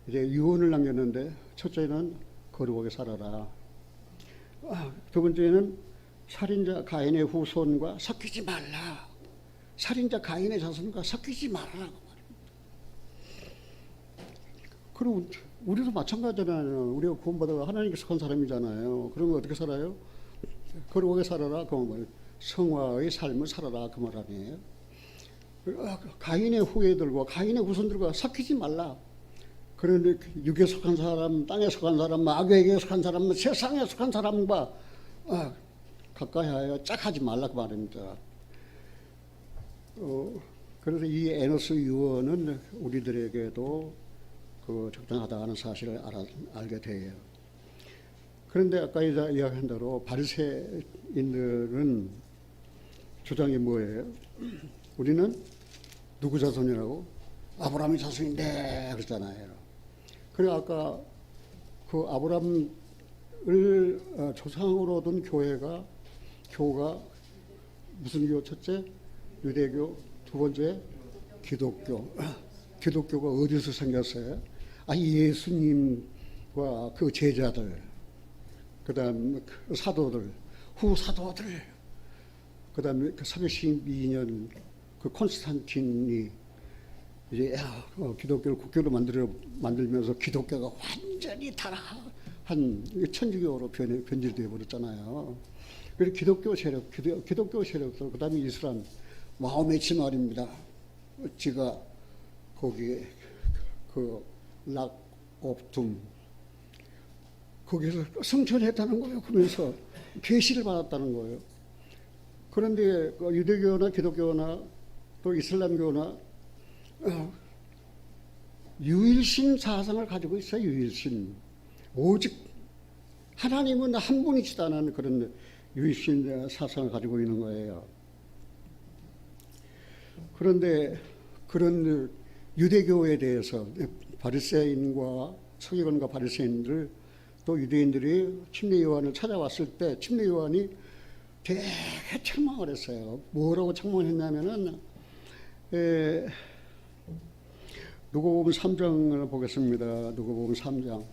이제 유언을 남겼는데 첫째는 거룩하게 살아라. 두 번째는 살인자 가인의 후손과 섞이지 말라. 살인자 가인의 자손과 섞이지 말라고 말합니다. 그리고 우리도 마찬가지잖아요. 우리가 구원받아가 하나님께 속한 사람이잖아요. 그러면 어떻게 살아요? 거룩하게 살아라. 그 말, 성화의 삶을 살아라. 그 말 아니에요. 가인의 후예들과 가인의 후손들과 섞이지 말라. 그런데 육에 속한 사람, 땅에 속한 사람, 마귀에게 속한 사람, 세상에 속한 사람과 가까이 하여 짝하지 말라 그 말입니다. 그래서 이 에노스 유언은 우리들에게도 그 적당하다 하는 사실을 알게 돼요. 그런데 아까 이야기한 대로 바리새인들은 주장이 뭐예요? 우리는 누구 자손이라고? 아브라함의 자손인데 그랬잖아요. 그래 아까 그 아브라함을 조상으로 둔 교가 무슨 교? 첫째 유대교, 두 번째 기독교. 기독교가 어디서 생겼어요? 예수님과 그 제자들, 그다음 그 사도들, 후사도들, 그다음에 그 312년 그 콘스탄틴이 이제 기독교를 국교로 만들면서 기독교가 완전히 타락한 천주교로 변질되어 버렸잖아요. 그리고 기독교 세력들, 그다음에 이슬람, 마호메치 말입니다. 지가 거기에 그 락옵툼 거기서 성천했다는 거예요. 그러면서 계시를 받았다는 거예요. 그런데 유대교나 기독교나 또 이슬람교나 유일신 사상을 가지고 있어요. 유일신. 오직 하나님은 한 분이시다는 그런 유일신 사상을 가지고 있는 거예요. 그런데 그런 유대교에 대해서 바리새인과 서기관과 바리새인들 또 유대인들이 침례 요한을 찾아왔을 때 침례 요한이 되게 책망을 했어요. 뭐라고 책망했냐면은 누가복음 3장을 보겠습니다. 누가복음 3장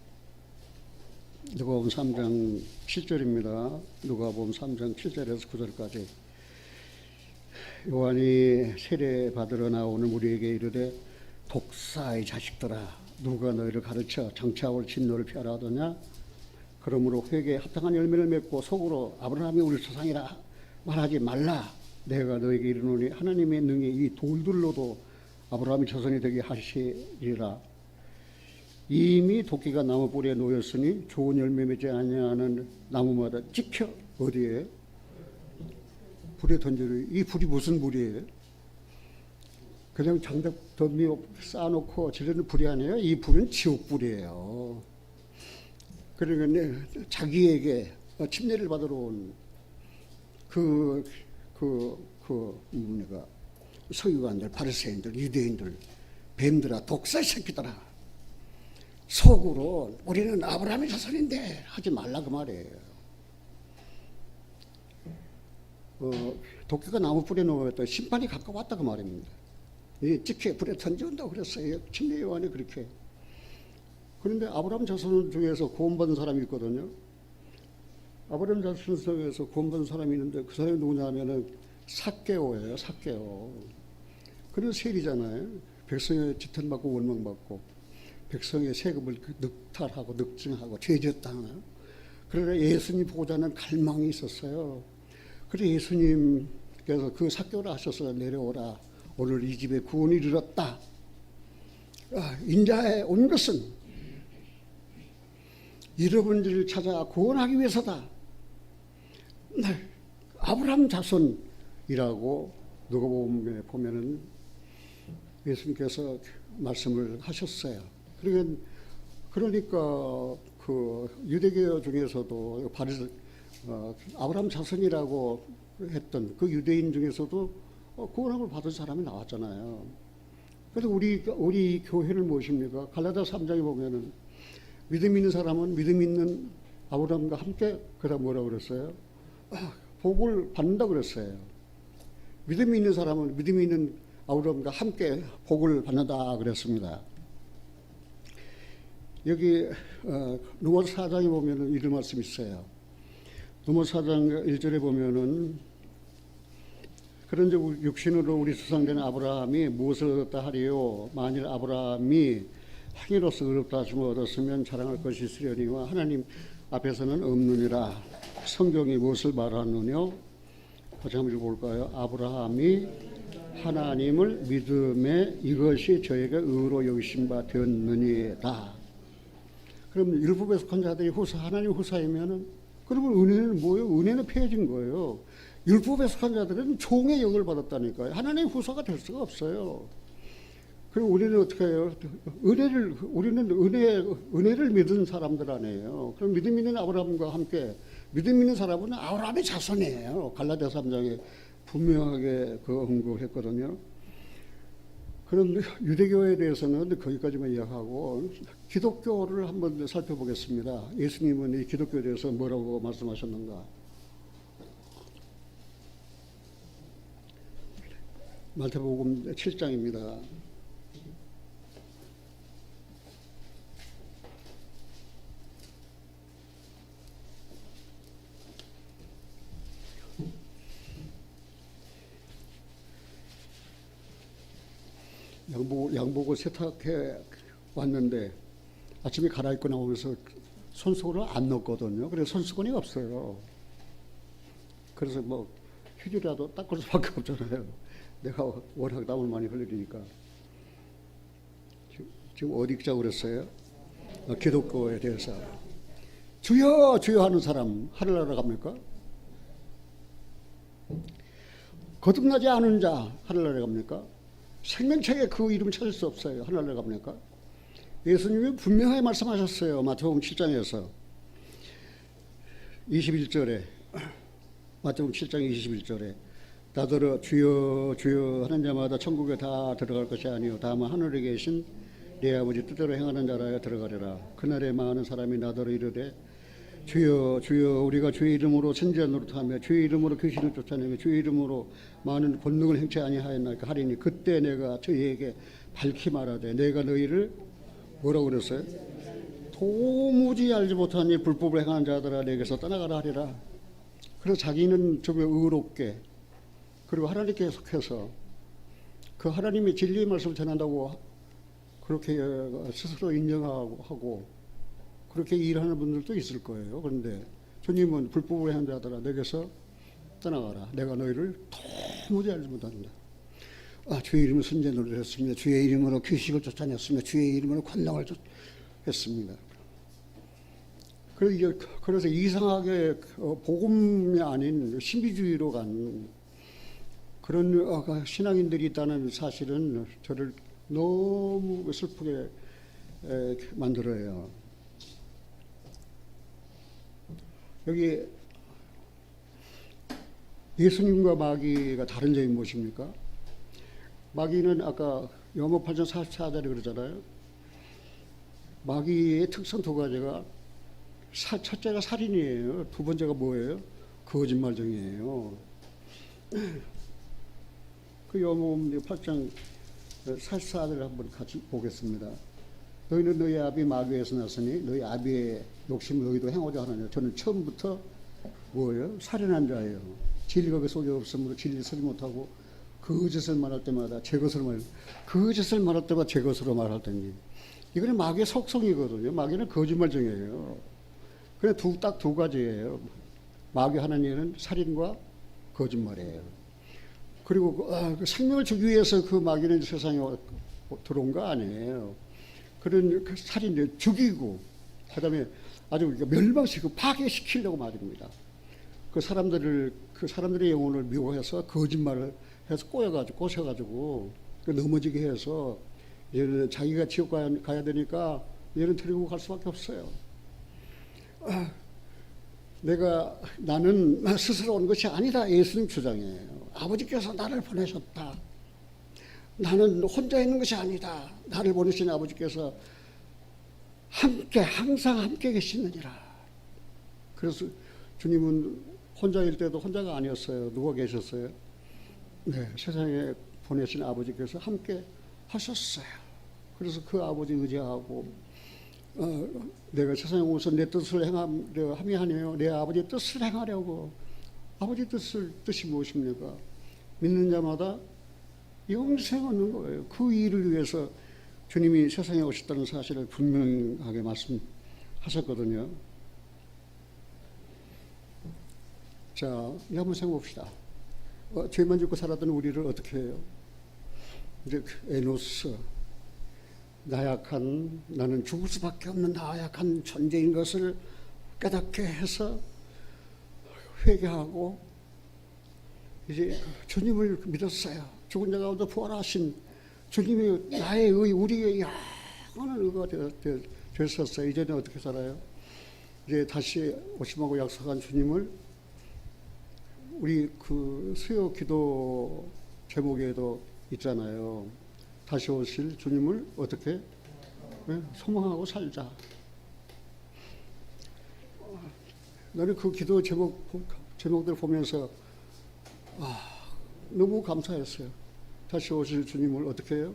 7절입니다. 누가복음 3장 7절에서 9절까지. 요한이 세례 받으러 나오는 우리에게 이르되 독사의 자식들아, 누가 너희를 가르쳐 장차 올 진노를 피하라 하더냐? 그러므로 회개에 합당한 열매를 맺고 속으로 아브라함이 우리 조상이라 말하지 말라. 내가 너에게 이르노니 하나님의 능히 이 돌들로도 아브라함이 자손이 되게 하시리라. 이미 도끼가 나무 뿌리에 놓였으니 좋은 열매 맺지 아니하는 나무마다 찍혀 어디에 불에 던져요. 이 불이 무슨 불이에요? 그냥 장작 더미 쌓아놓고 지르는 불이 아니에요. 이 불은 지옥불이에요. 그러니까 자기에게 침례를 받으러 온 서기관들, 바리새인들, 유대인들, 뱀들아, 독사 새끼들아, 속으로 우리는 아브라함의 자손인데 하지 말라 그 말이에요. 도끼가 나무 불에 놓였다. 심판이 가까웠다 그 말입니다. 찍혀 불에 던져온다고 그랬어요. 침례 요한이 그렇게. 그런데 아브라함 자손 중에서 구원받은 사람이 있거든요. 아브라함 자손 중에서 구원받은 사람이 있는데 그 사람이 누구냐 하면은 삭개오예요. 삭개오. 그래서 세리잖아요. 백성의 지탄받고 원망받고 백성의 세금을 늑탈하고 늑증하고 죄졌다는. 그러나 예수님 보고자는 갈망이 있었어요. 그래서 예수님께서 그 삭개오라 하셔서 내려오라. 오늘 이 집에 구원이 이르렀다. 인자에 온 것은 잃어버린 자를 찾아 구원하기 위해서다. 아브라함 자손이라고 누가복음에 보면은 예수님께서 말씀을 하셨어요. 그러니까 그 유대교 중에서도 아브라함 자손이라고 했던 그 유대인 중에서도 구원함을 받은 사람이 나왔잖아요. 그래서 우리 교회를 무엇입니까? 갈라디아 3장에 보면은 믿음 있는 사람은 믿음 있는 아브라함과 함께 그다음 뭐라고 그랬어요? 복을 받는다 그랬어요. 믿음 있는 사람은 믿음 있는 아브라함과 함께 복을 받는다 그랬습니다. 여기 누가복음 4장에 보면은 이런 말씀이 있어요. 누가복음 4장 1절에 보면은 그런즉 육신으로 우리 조상된 아브라함이 무엇을 얻었다 하리요? 만일 아브라함이 행위로서 의롭다 하심을 얻었으면 자랑할 것이 있으려니와 하나님 앞에서는 없느니라. 성경이 무엇을 말하느뇨? 다시 한번 읽어볼까요? 아브라함이 하나님을 믿음에 이것이 저에게 의로 여기신 바 되었느니라. 그럼 율법에 속한 자들이 하나님 후사이면은 그러면 은혜는 뭐예요? 은혜는 폐해진 거예요. 율법에 속한 자들은 종의 영을 받았다니까요. 하나님의 후사가 될 수가 없어요. 그럼 우리는 어떻게 해요? 우리는 은혜를 믿은 사람들 아니에요. 그럼 믿음 있는 아브라함과 함께 믿음 있는 사람은 아브라함의 자손이에요. 갈라디아 3장에 분명하게 그 언급했거든요. 그럼 유대교에 대해서는 거기까지만 이야기하고 기독교를 한번 살펴보겠습니다. 예수님은 이 기독교에 대해서 뭐라고 말씀하셨는가? 마태복음 7장입니다. 양복을 세탁해 왔는데 아침에 갈아입고 나오면서 손수건을 안 넣었거든요. 그래서 손수건이 없어요. 그래서 뭐 휴지라도 닦을 수밖에 없잖아요. 내가 워낙 땀을 많이 흘리니까. 지금 어디 있자고 그랬어요? 기독교에 대해서. 주여 주여 하는 사람 하늘나라 갑니까? 거듭나지 않은 자 하늘나라 갑니까? 생명책에 그 이름 찾을 수 없어요. 하늘나라 갑니까? 예수님이 분명하게 말씀하셨어요. 마태복음 7장에서 21절에 마태복음 7장 21절에 나더러 주여 주여 하는 자마다 천국에 다 들어갈 것이 아니요 다만 하늘에 계신 내 아버지 뜻대로 행하는 자라야 들어가리라. 그날에 많은 사람이 나더러 이르되 주여 주여 우리가 주의 이름으로 선지자 노릇하며 주의 이름으로 귀신을 쫓아내며 주의 이름으로 많은 권능을 행치 아니하였나이까 하리니 그때 내가 저희에게 밝히 말하되 내가 너희를 뭐라고 그랬어요? 도무지 알지 못하니 불법을 행하는 자들아 내게서 떠나가라 하리라. 그래서 자기는 정말 의롭게 그리고 하나님께 속해서 그 하나님의 진리의 말씀을 전한다고 그렇게 스스로 인정하고 그렇게 일하는 분들도 있을 거예요. 그런데 주님은 불법을 행하는 자들아 내게서 떠나가라. 내가 너희를 도무지 알지 못한다. 주의 이름으로 선지자노릇을 했습니다. 주의 이름으로 귀신을 쫓아냈습니다. 주의 이름으로 권능을 했습니다. 그래서 이상하게 복음이 아닌 신비주의로 간 그런 신앙인들이 있다는 사실은 저를 너무 슬프게 만들어요. 여기 예수님과 마귀가 다른 점이 무엇입니까? 마귀는 아까 요한복음 8장 44절에 그러잖아요. 마귀의 특성 두 가지가 첫째가 살인이에요. 두 번째가 뭐예요? 거짓말쟁이에요. 그 요한복음 8장 44절을 한번 같이 보겠습니다. 너희는 너희 아비 마귀에서 났으니 너희 아비의 욕심을 너희도 행하자 하느냐. 저는 처음부터 뭐예요? 살인한 자예요. 진리가 그 속에 없으므로 진리를 쓰지 못하고 거짓을 말할 때마다 제 것으로 거짓을 말할 때마다 제 것으로 말할 때니 이거는 마귀의 속성이거든요. 마귀는 거짓말쟁이에요. 그래 딱 두 가지예요. 마귀 하는 일은 살인과 거짓말이에요. 그리고 그 생명을 주기 위해서 그 마귀는 세상에 들어온 거 아니에요. 그런 그 살인을 죽이고 그다음에 아주 멸망시키고 파괴시키려고 말입니다. 그 사람들의 영혼을 미워해서 거짓말을 해서 꼬셔가지고 넘어지게 해서 얘는 자기가 지옥 가야 되니까 얘는 데리고 갈 수밖에 없어요. 나는 스스로 온 것이 아니다. 예수님 주장이에요. 아버지께서 나를 보내셨다. 나는 혼자 있는 것이 아니다. 나를 보내신 아버지께서 항상 함께 계시느니라. 그래서 주님은 혼자일 때도 혼자가 아니었어요. 누가 계셨어요? 네, 세상에 보내신 아버지께서 함께 하셨어요. 그래서 그 아버지 의지하고 내가 세상에 오면서 내 뜻을 행하려 함이 아니에요. 내 아버지의 뜻을 행하려고. 아버지 뜻이 무엇입니까? 믿는 자마다 영생 얻는 거예요. 그 일을 위해서 주님이 세상에 오셨다는 사실을 분명하게 말씀하셨거든요. 자, 이제 한번 생각해봅시다. 죄만 짓고 살았던 우리를 어떻게 해요? 이제 에노스, 나는 죽을 수밖에 없는 나약한 존재인 것을 깨닫게 해서 회개하고 이제 주님을 믿었어요. 죽은 자 가운데 부활하신 주님이 나의 우리의 영원한 의가 되셨어요. 이제는 어떻게 살아요? 이제 다시 오심하고 약속한 주님을 우리 그 수요 기도 제목에도 있잖아요. 다시 오실 주님을 어떻게 소망하고 살자. 나는 그 기도 제목들 보면서 너무 감사했어요. 다시 오실 주님을 어떻게 해요?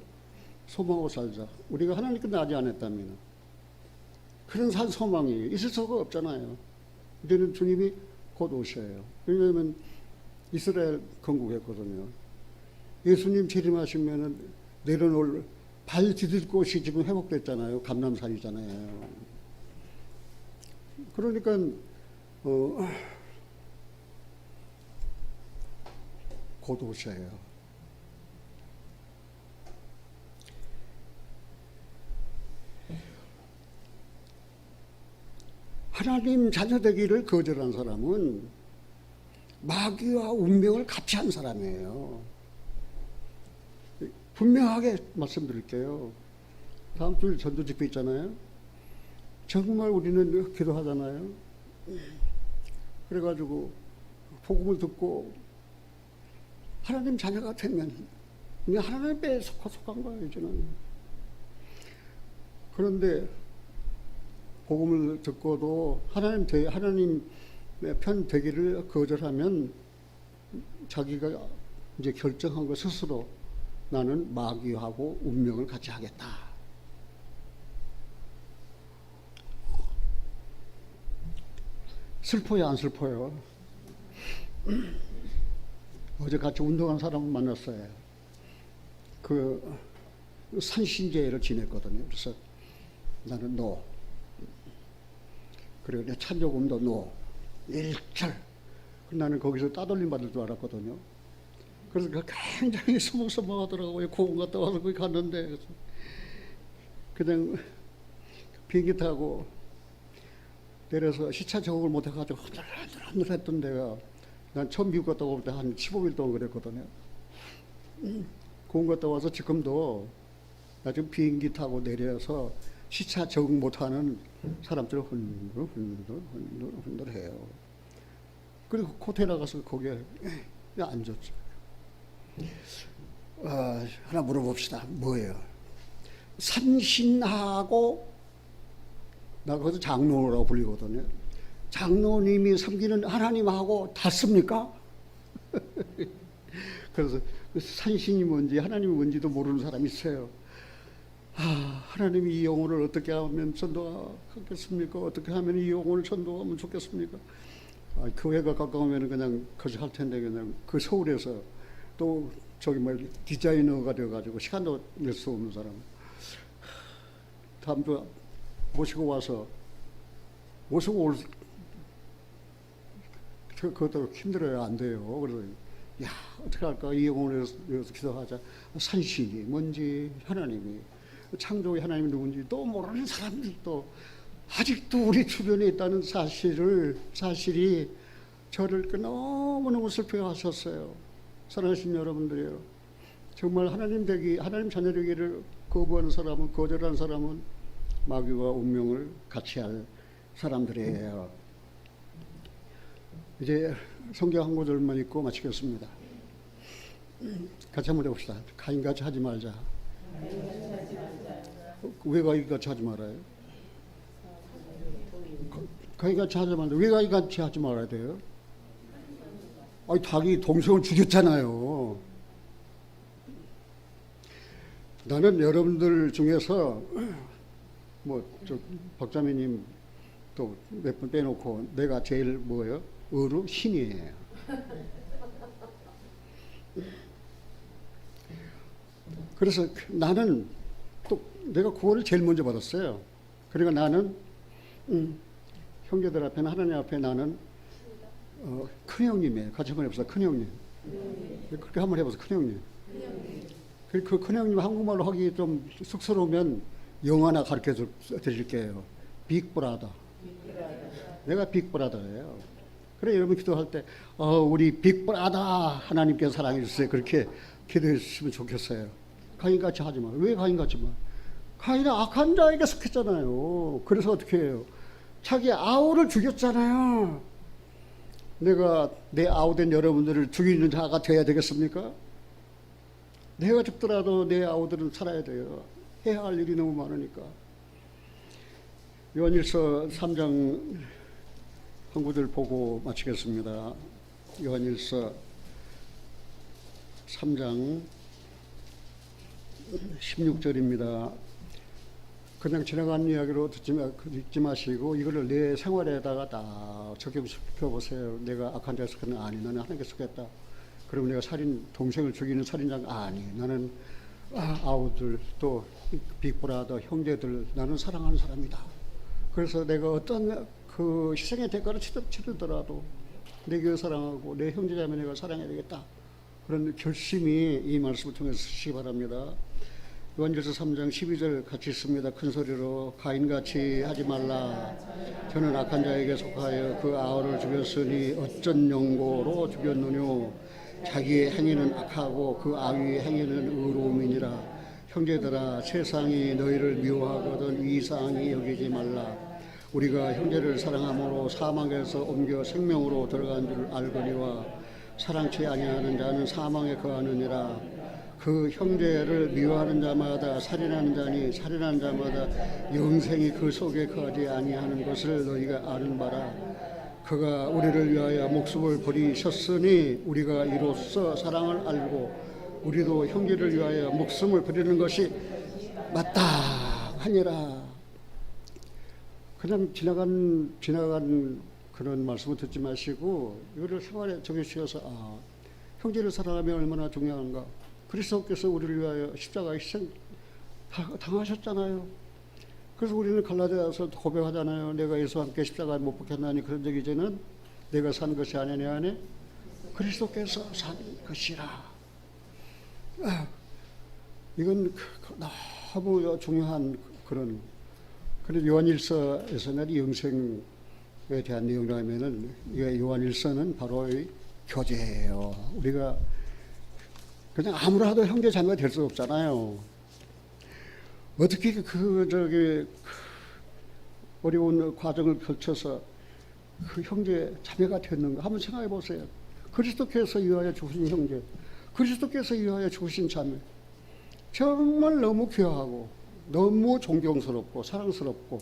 소망하고 살자. 우리가 하나님께 나지 않았다면 그런 산 소망이 있을 수가 없잖아요. 이제는 주님이 곧 오셔요. 왜냐하면 이스라엘 건국했거든요. 예수님 재림하시면은 내려놓을 발 디딜 곳이 지금 회복됐잖아요. 감람산이잖아요. 그러니까 곧 오셔요. 하나님 자녀 되기를 거절한 사람은 마귀와 운명을 같이 한 사람이에요. 분명하게 말씀드릴게요. 다음 주 전도 집회 있잖아요. 정말 우리는 기도하잖아요. 그래가지고 복음을 듣고 하나님 자녀가 되면 하나님 배에 속한 거예요, 이제는. 그런데 복음을 듣고도 하나님의 편 되기를 거절하면 자기가 이제 결정한 것 스스로 나는 마귀하고 운명을 같이 하겠다. 슬퍼요, 안 슬퍼요? 어제 같이 운동한 사람을 만났어요. 그 산신제를 지냈거든요. 그래서 나는 노. 그리고 내 찬조금도 노. 일절. 나는 거기서 따돌림 받을 줄 알았거든요. 그래서 굉장히 서먹서먹하더라고요. 공원 갔다 와서 거기 갔는데 그냥 비행기 타고 내려서 시차 적응을 못해가지고 흔들흔들했던 데가 난 처음 미국 갔다 올 때 한 15일 동안 그랬거든요. 공원 갔다 와서 지금도 나 지금 비행기 타고 내려서 시차 적응 못하는 사람들을 흔들흔들해요. 그리고 호텔 나가서 거기에 앉았죠. 하나 물어봅시다. 뭐예요? 산신하고 나 거기서 장로라고 불리거든요. 장로님이 섬기는 하나님하고 닿습니까? 그래서 산신이 뭔지 하나님이 뭔지도 모르는 사람이 있어요. 하나님이 이 영혼을 어떻게 하면 전도하겠습니까? 어떻게 하면 이 영혼을 전도하면 좋겠습니까? 교회가 가까우면 그냥 거기서 할 텐데 그냥 그 서울에서 또 저기 디자이너가 되어가지고 시간도 낼 수 없는 사람. 다음 주 모시고 와서 모시고 올 그것도 힘들어요. 안 돼요. 그래서 어떻게 할까? 이 영혼을 위해서 기도하자. 산신이 뭔지 하나님이 창조의 하나님이 누군지 또 모르는 사람들도 아직도 우리 주변에 있다는 사실이 저를 너무너무 슬프게 하셨어요. 사랑하신 여러분들이요. 정말 하나님 자녀 되기를 거부하는 사람은, 거절하는 사람은 마귀와 운명을 같이 할 사람들이에요. 이제 성경 한 구절만 읽고 마치겠습니다. 같이 한번 해봅시다. 가인같이 하지 말자. 왜 가인같이 하지 말아요? 가인같이 하지 말자. 왜 가인같이 하지 말아야 돼요? 닭이 동생을 죽였잖아요. 나는 여러분들 중에서 박자매님 또 몇 분 빼놓고 내가 제일 뭐예요? 어루 신이에요. 그래서 나는 또 내가 구원을 제일 먼저 받았어요. 그러니까 나는 형제들 앞에는 하나님 앞에 나는 큰형님이에요. 같이 한번 해보세요. 큰형님. 그렇게 한번 해보세요. 큰형님. 그 큰형님 한국말로 하기 좀 쑥스러우면 영어 하나 가르쳐 드릴게요. 빅브라더. 내가 빅브라더예요. 그래 여러분 기도할 때 우리 빅브라더 하나님께 사랑해 주세요. 그렇게 기도해 주시면 좋겠어요. 가인같이 하지 마. 왜 가인같이 마? 가인은 악한 자에게 속했잖아요. 그래서 어떻게 해요? 자기 아우를 죽였잖아요. 내가 내 아우된 여러분들을 죽이는 자가 되어야 되겠습니까? 내가 죽더라도 내 아우들은 살아야 돼요. 해야 할 일이 너무 많으니까. 요한일서 3장 한 구절 보고 마치겠습니다. 요한일서 3장 16절입니다. 그냥 지나간 이야기로 듣지 마시고 이거를 내 생활에다가 다 적용시켜 보세요. 내가 악한 자에 속했나? 아니, 나는 하나님께 속했다. 그럼 내가 동생을 죽이는 살인자가? 아니, 나는 아우들 또 빅브라더 형제들 나는 사랑하는 사람이다. 그래서 내가 어떤 그 희생의 대가를 치르더라도 내 교회 사랑하고 내 형제자매 내가 사랑해야 되겠다. 그런 결심이 이 말씀을 통해서 쓰시기 바랍니다. 요한일서 3장 12절 같이 읽습니다. 큰 소리로 가인같이 하지 말라. 저는 악한 자에게 속하여 그 아우를 죽였으니 어쩐 용고로 죽였느뇨. 자기의 행위는 악하고 그 아위의 행위는 의로움이니라. 형제들아 세상이 너희를 미워하거든 이상히 여기지 말라. 우리가 형제를 사랑함으로 사망에서 옮겨 생명으로 들어간 줄 알거니와 사랑치 아니하는 자는 사망에 거하느니라. 그 형제를 미워하는 자마다 살인하는 자니 살인하는 자마다 영생이 그 속에 거하지 아니하는 것을 너희가 아는 바라. 그가 우리를 위하여 목숨을 버리셨으니 우리가 이로써 사랑을 알고 우리도 형제를 위하여 목숨을 버리는 것이 마땅하니라. 그냥 지나간 그런 말씀을 듣지 마시고 이거를 생활에 적용시켜서 형제를 사랑하면 얼마나 중요한가. 그리스도께서 우리를 위하여 십자가에 희생 당하셨잖아요. 그래서 우리는 갈라디아서 고백하잖아요. 내가 예수와 함께 십자가에 못 박혔나니 그런 적 이제는 내가 산 것이 아니냐 내 안에 그리스도께서 산 것이라. 이건 너무 중요한 그런. 그런데 요한일서에서는 영생에 대한 내용이라면은 요한일서는 바로 교제예요. 우리가 그냥 아무라도 형제 자매가 될 수 없잖아요. 어떻게 어려운 과정을 거쳐서 그 형제 자매가 됐는가 한번 생각해 보세요. 그리스도께서 위하여 죽으신 형제, 그리스도께서 위하여 죽으신 자매, 정말 너무 귀하고 너무 존경스럽고 사랑스럽고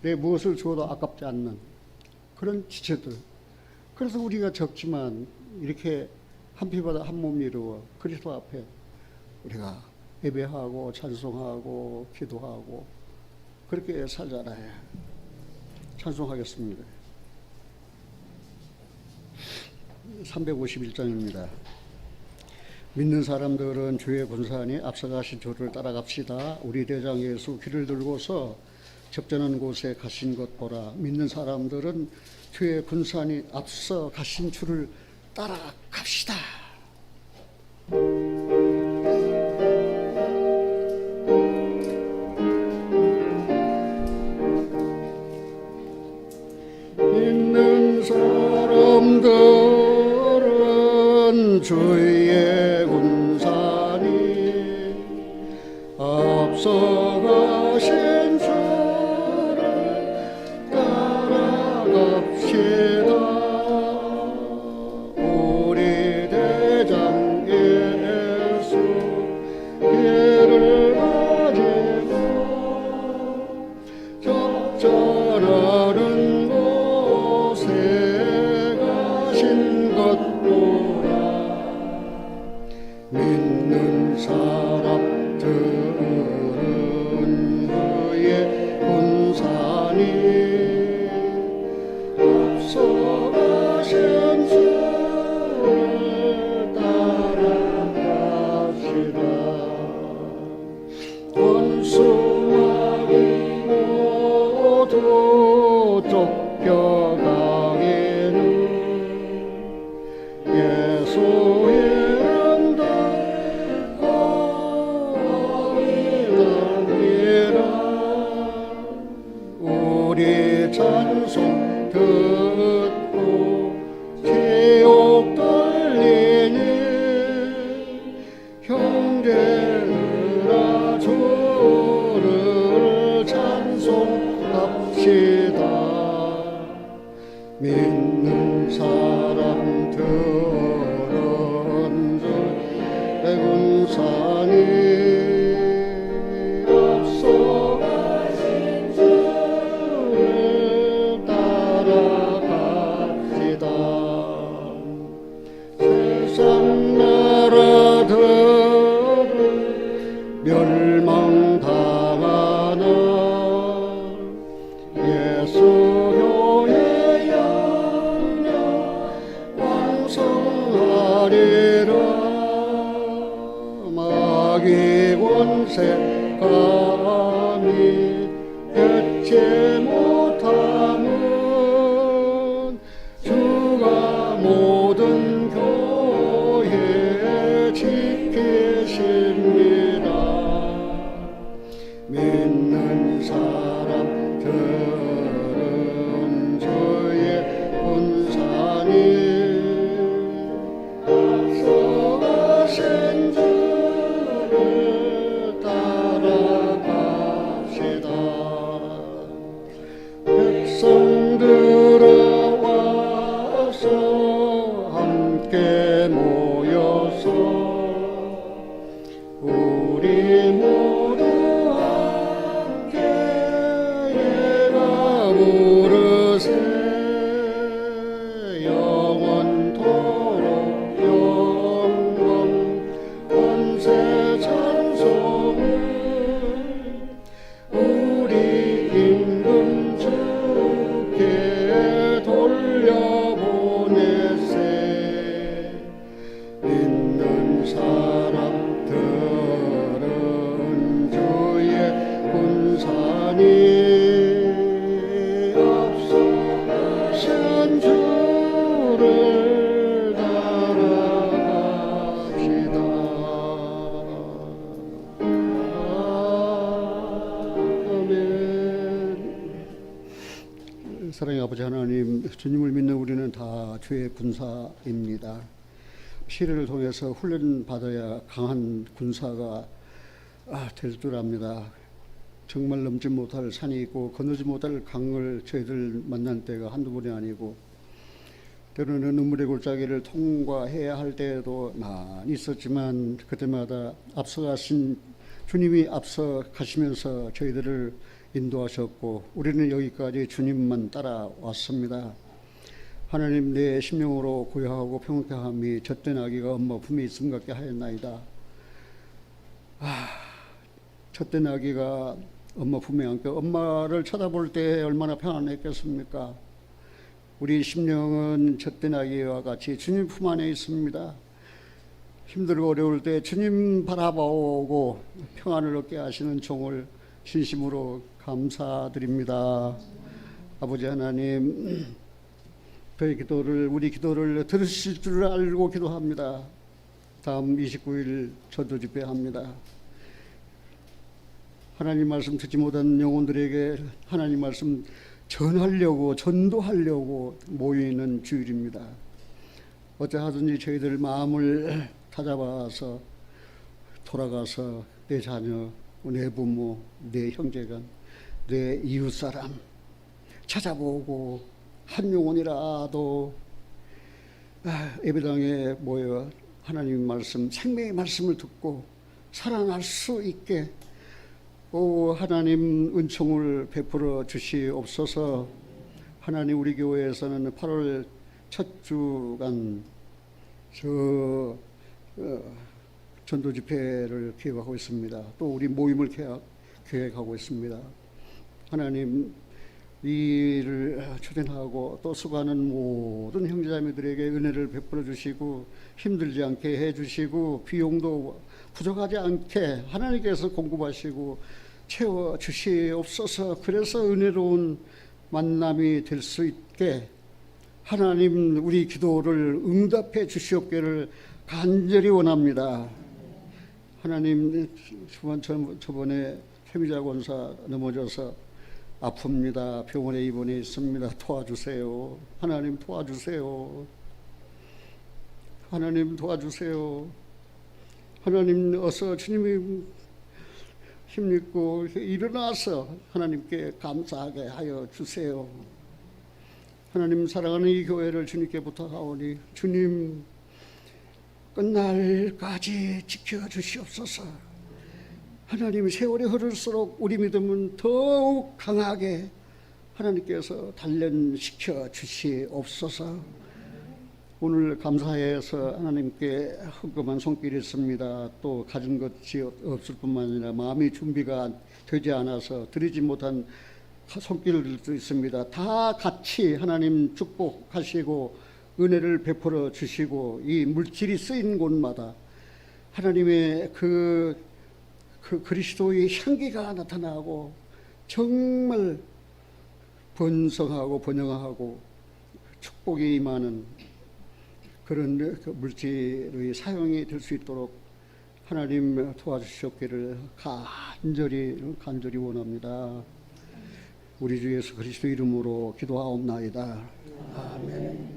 내 무엇을 주어도 아깝지 않는 그런 지체들. 그래서 우리가 적지만 이렇게 한 피보다 한 몸 이루어 그리스도 앞에 우리가 예배하고 찬송하고 기도하고 그렇게 살잖아요. 찬송하겠습니다. 351장입니다. 믿는 사람들은 주의 군사니 앞서가신 주를 따라갑시다. 우리 대장 예수 귀를 들고서 적전한 곳에 가신 것 보라. 믿는 사람들은 주의 군사니 앞서 가신 주를 따라갑시다. 믿는 사람들은 주의 군사니 앞서 가신 주를 따라갑시다. 우리 대장 예수 길을 가지고 적절하는 곳에 가신 것 보라. 믿는 사람들은 그의 군사니 앞서 가신 주를 따라갑시다. 원수마귀 모두 쫓겨가기는 예수의 이름 듣고 믿으라. 우리 찬송 듣고 지옥 떨리니 형제들아 주를 찬송합시다. 믿는 사람들은 주의 군사니 앞서 가신 주를 따라갑시다. 세상 나라들은 멸망당하나 예수 교회 영영 왕성하 무릇에 감히 뱉지 못함은 주가 모든 교회 지키십니다. 믿는 사람들은 주의 군사니 앞서가신 주를 따라갑시다. 백성들아 와서 함께 모여서 우리 모두 함께 예가 부르세. 영원토록 영원 권세 찬송을 우리 임금 주께 돌려보내세. 믿는 사람들은 주의 군사니 앞서가신 주를 따라갑시다. 아멘. 사랑의 아버지 하나님, 주님을 믿는 우리는 다 주의 군사입니다. 시를 통해서 훈련받아야 강한 군사가 될 줄 압니다. 정말 넘지 못할 산이 있고 건너지 못할 강을 저희들 만난 때가 한두 번이 아니고, 때로는 눈물의 골짜기를 통과해야 할 때도 많이 있었지만, 그때마다 앞서가신 주님이 앞서 가시면서 저희들을 인도하셨고 우리는 여기까지 주님만 따라왔습니다. 하나님, 내 심령으로 고요하고 평온케 함이 젖된 아기가 엄마 품에 있음 같게 하였나이다. 젖된 아기가 엄마 품에 안고 엄마를 쳐다볼 때 얼마나 편안했겠습니까? 우리 심령은 젖된 아기와 같이 주님 품 안에 있습니다. 힘들고 어려울 때 주님 바라보고 평안을 얻게 하시는 종을 진심으로 감사드립니다. 아버지 하나님, 저희 기도를, 우리 기도를 들으실 줄 알고 기도합니다. 다음 29일 전도 집회합니다. 하나님 말씀 듣지 못한 영혼들에게 하나님 말씀 전하려고, 전도하려고 모이는 주일입니다. 어찌하든지 저희들 마음을 다잡아서 돌아가서 내 자녀, 내 부모, 내 형제간, 내 이웃사람 찾아보고 한 영혼이라도 예배당에 모여 하나님 말씀, 생명의 말씀을 듣고 살아날 수 있게 하나님 은총을 베풀어 주시옵소서. 하나님, 우리 교회에서는 8월 첫 주간 전도 집회를 계획하고 있습니다. 또 우리 모임을 계획하고 있습니다. 하나님, 이를 추진하고 또 수고하는 모든 형제자매들에게 은혜를 베풀어 주시고 힘들지 않게 해주시고 비용도 부족하지 않게 하나님께서 공급하시고 채워 주시옵소서. 그래서 은혜로운 만남이 될 수 있게 하나님, 우리 기도를 응답해 주시옵기를 간절히 원합니다. 하나님, 저번에 태미자 권사 넘어져서 아픕니다. 병원에 입원해 있습니다. 도와주세요. 하나님, 도와주세요. 하나님, 도와주세요. 하나님, 어서 주님이 힘있고 일어나서 하나님께 감사하게 하여 주세요. 하나님, 사랑하는 이 교회를 주님께 부탁하오니 주님, 끝날까지 지켜주시옵소서. 하나님, 세월이 흐를수록 우리 믿음은 더욱 강하게 하나님께서 단련시켜 주시옵소서. 오늘 감사해서 하나님께 헌금한 손길이 있습니다. 또 가진 것이 없을 뿐만 아니라 마음이 준비가 되지 않아서 드리지 못한 손길들도 있습니다. 다 같이 하나님 축복하시고 은혜를 베풀어 주시고 이 물질이 쓰인 곳마다 하나님의 그 그 그리스도의 향기가 나타나고 정말 번성하고 번영하고 축복이 임하는 그런 그 물질의 사용이 될 수 있도록 하나님 도와주시옵기를 간절히 원합니다. 우리 주 예수 그리스도 이름으로 기도하옵나이다. 아멘.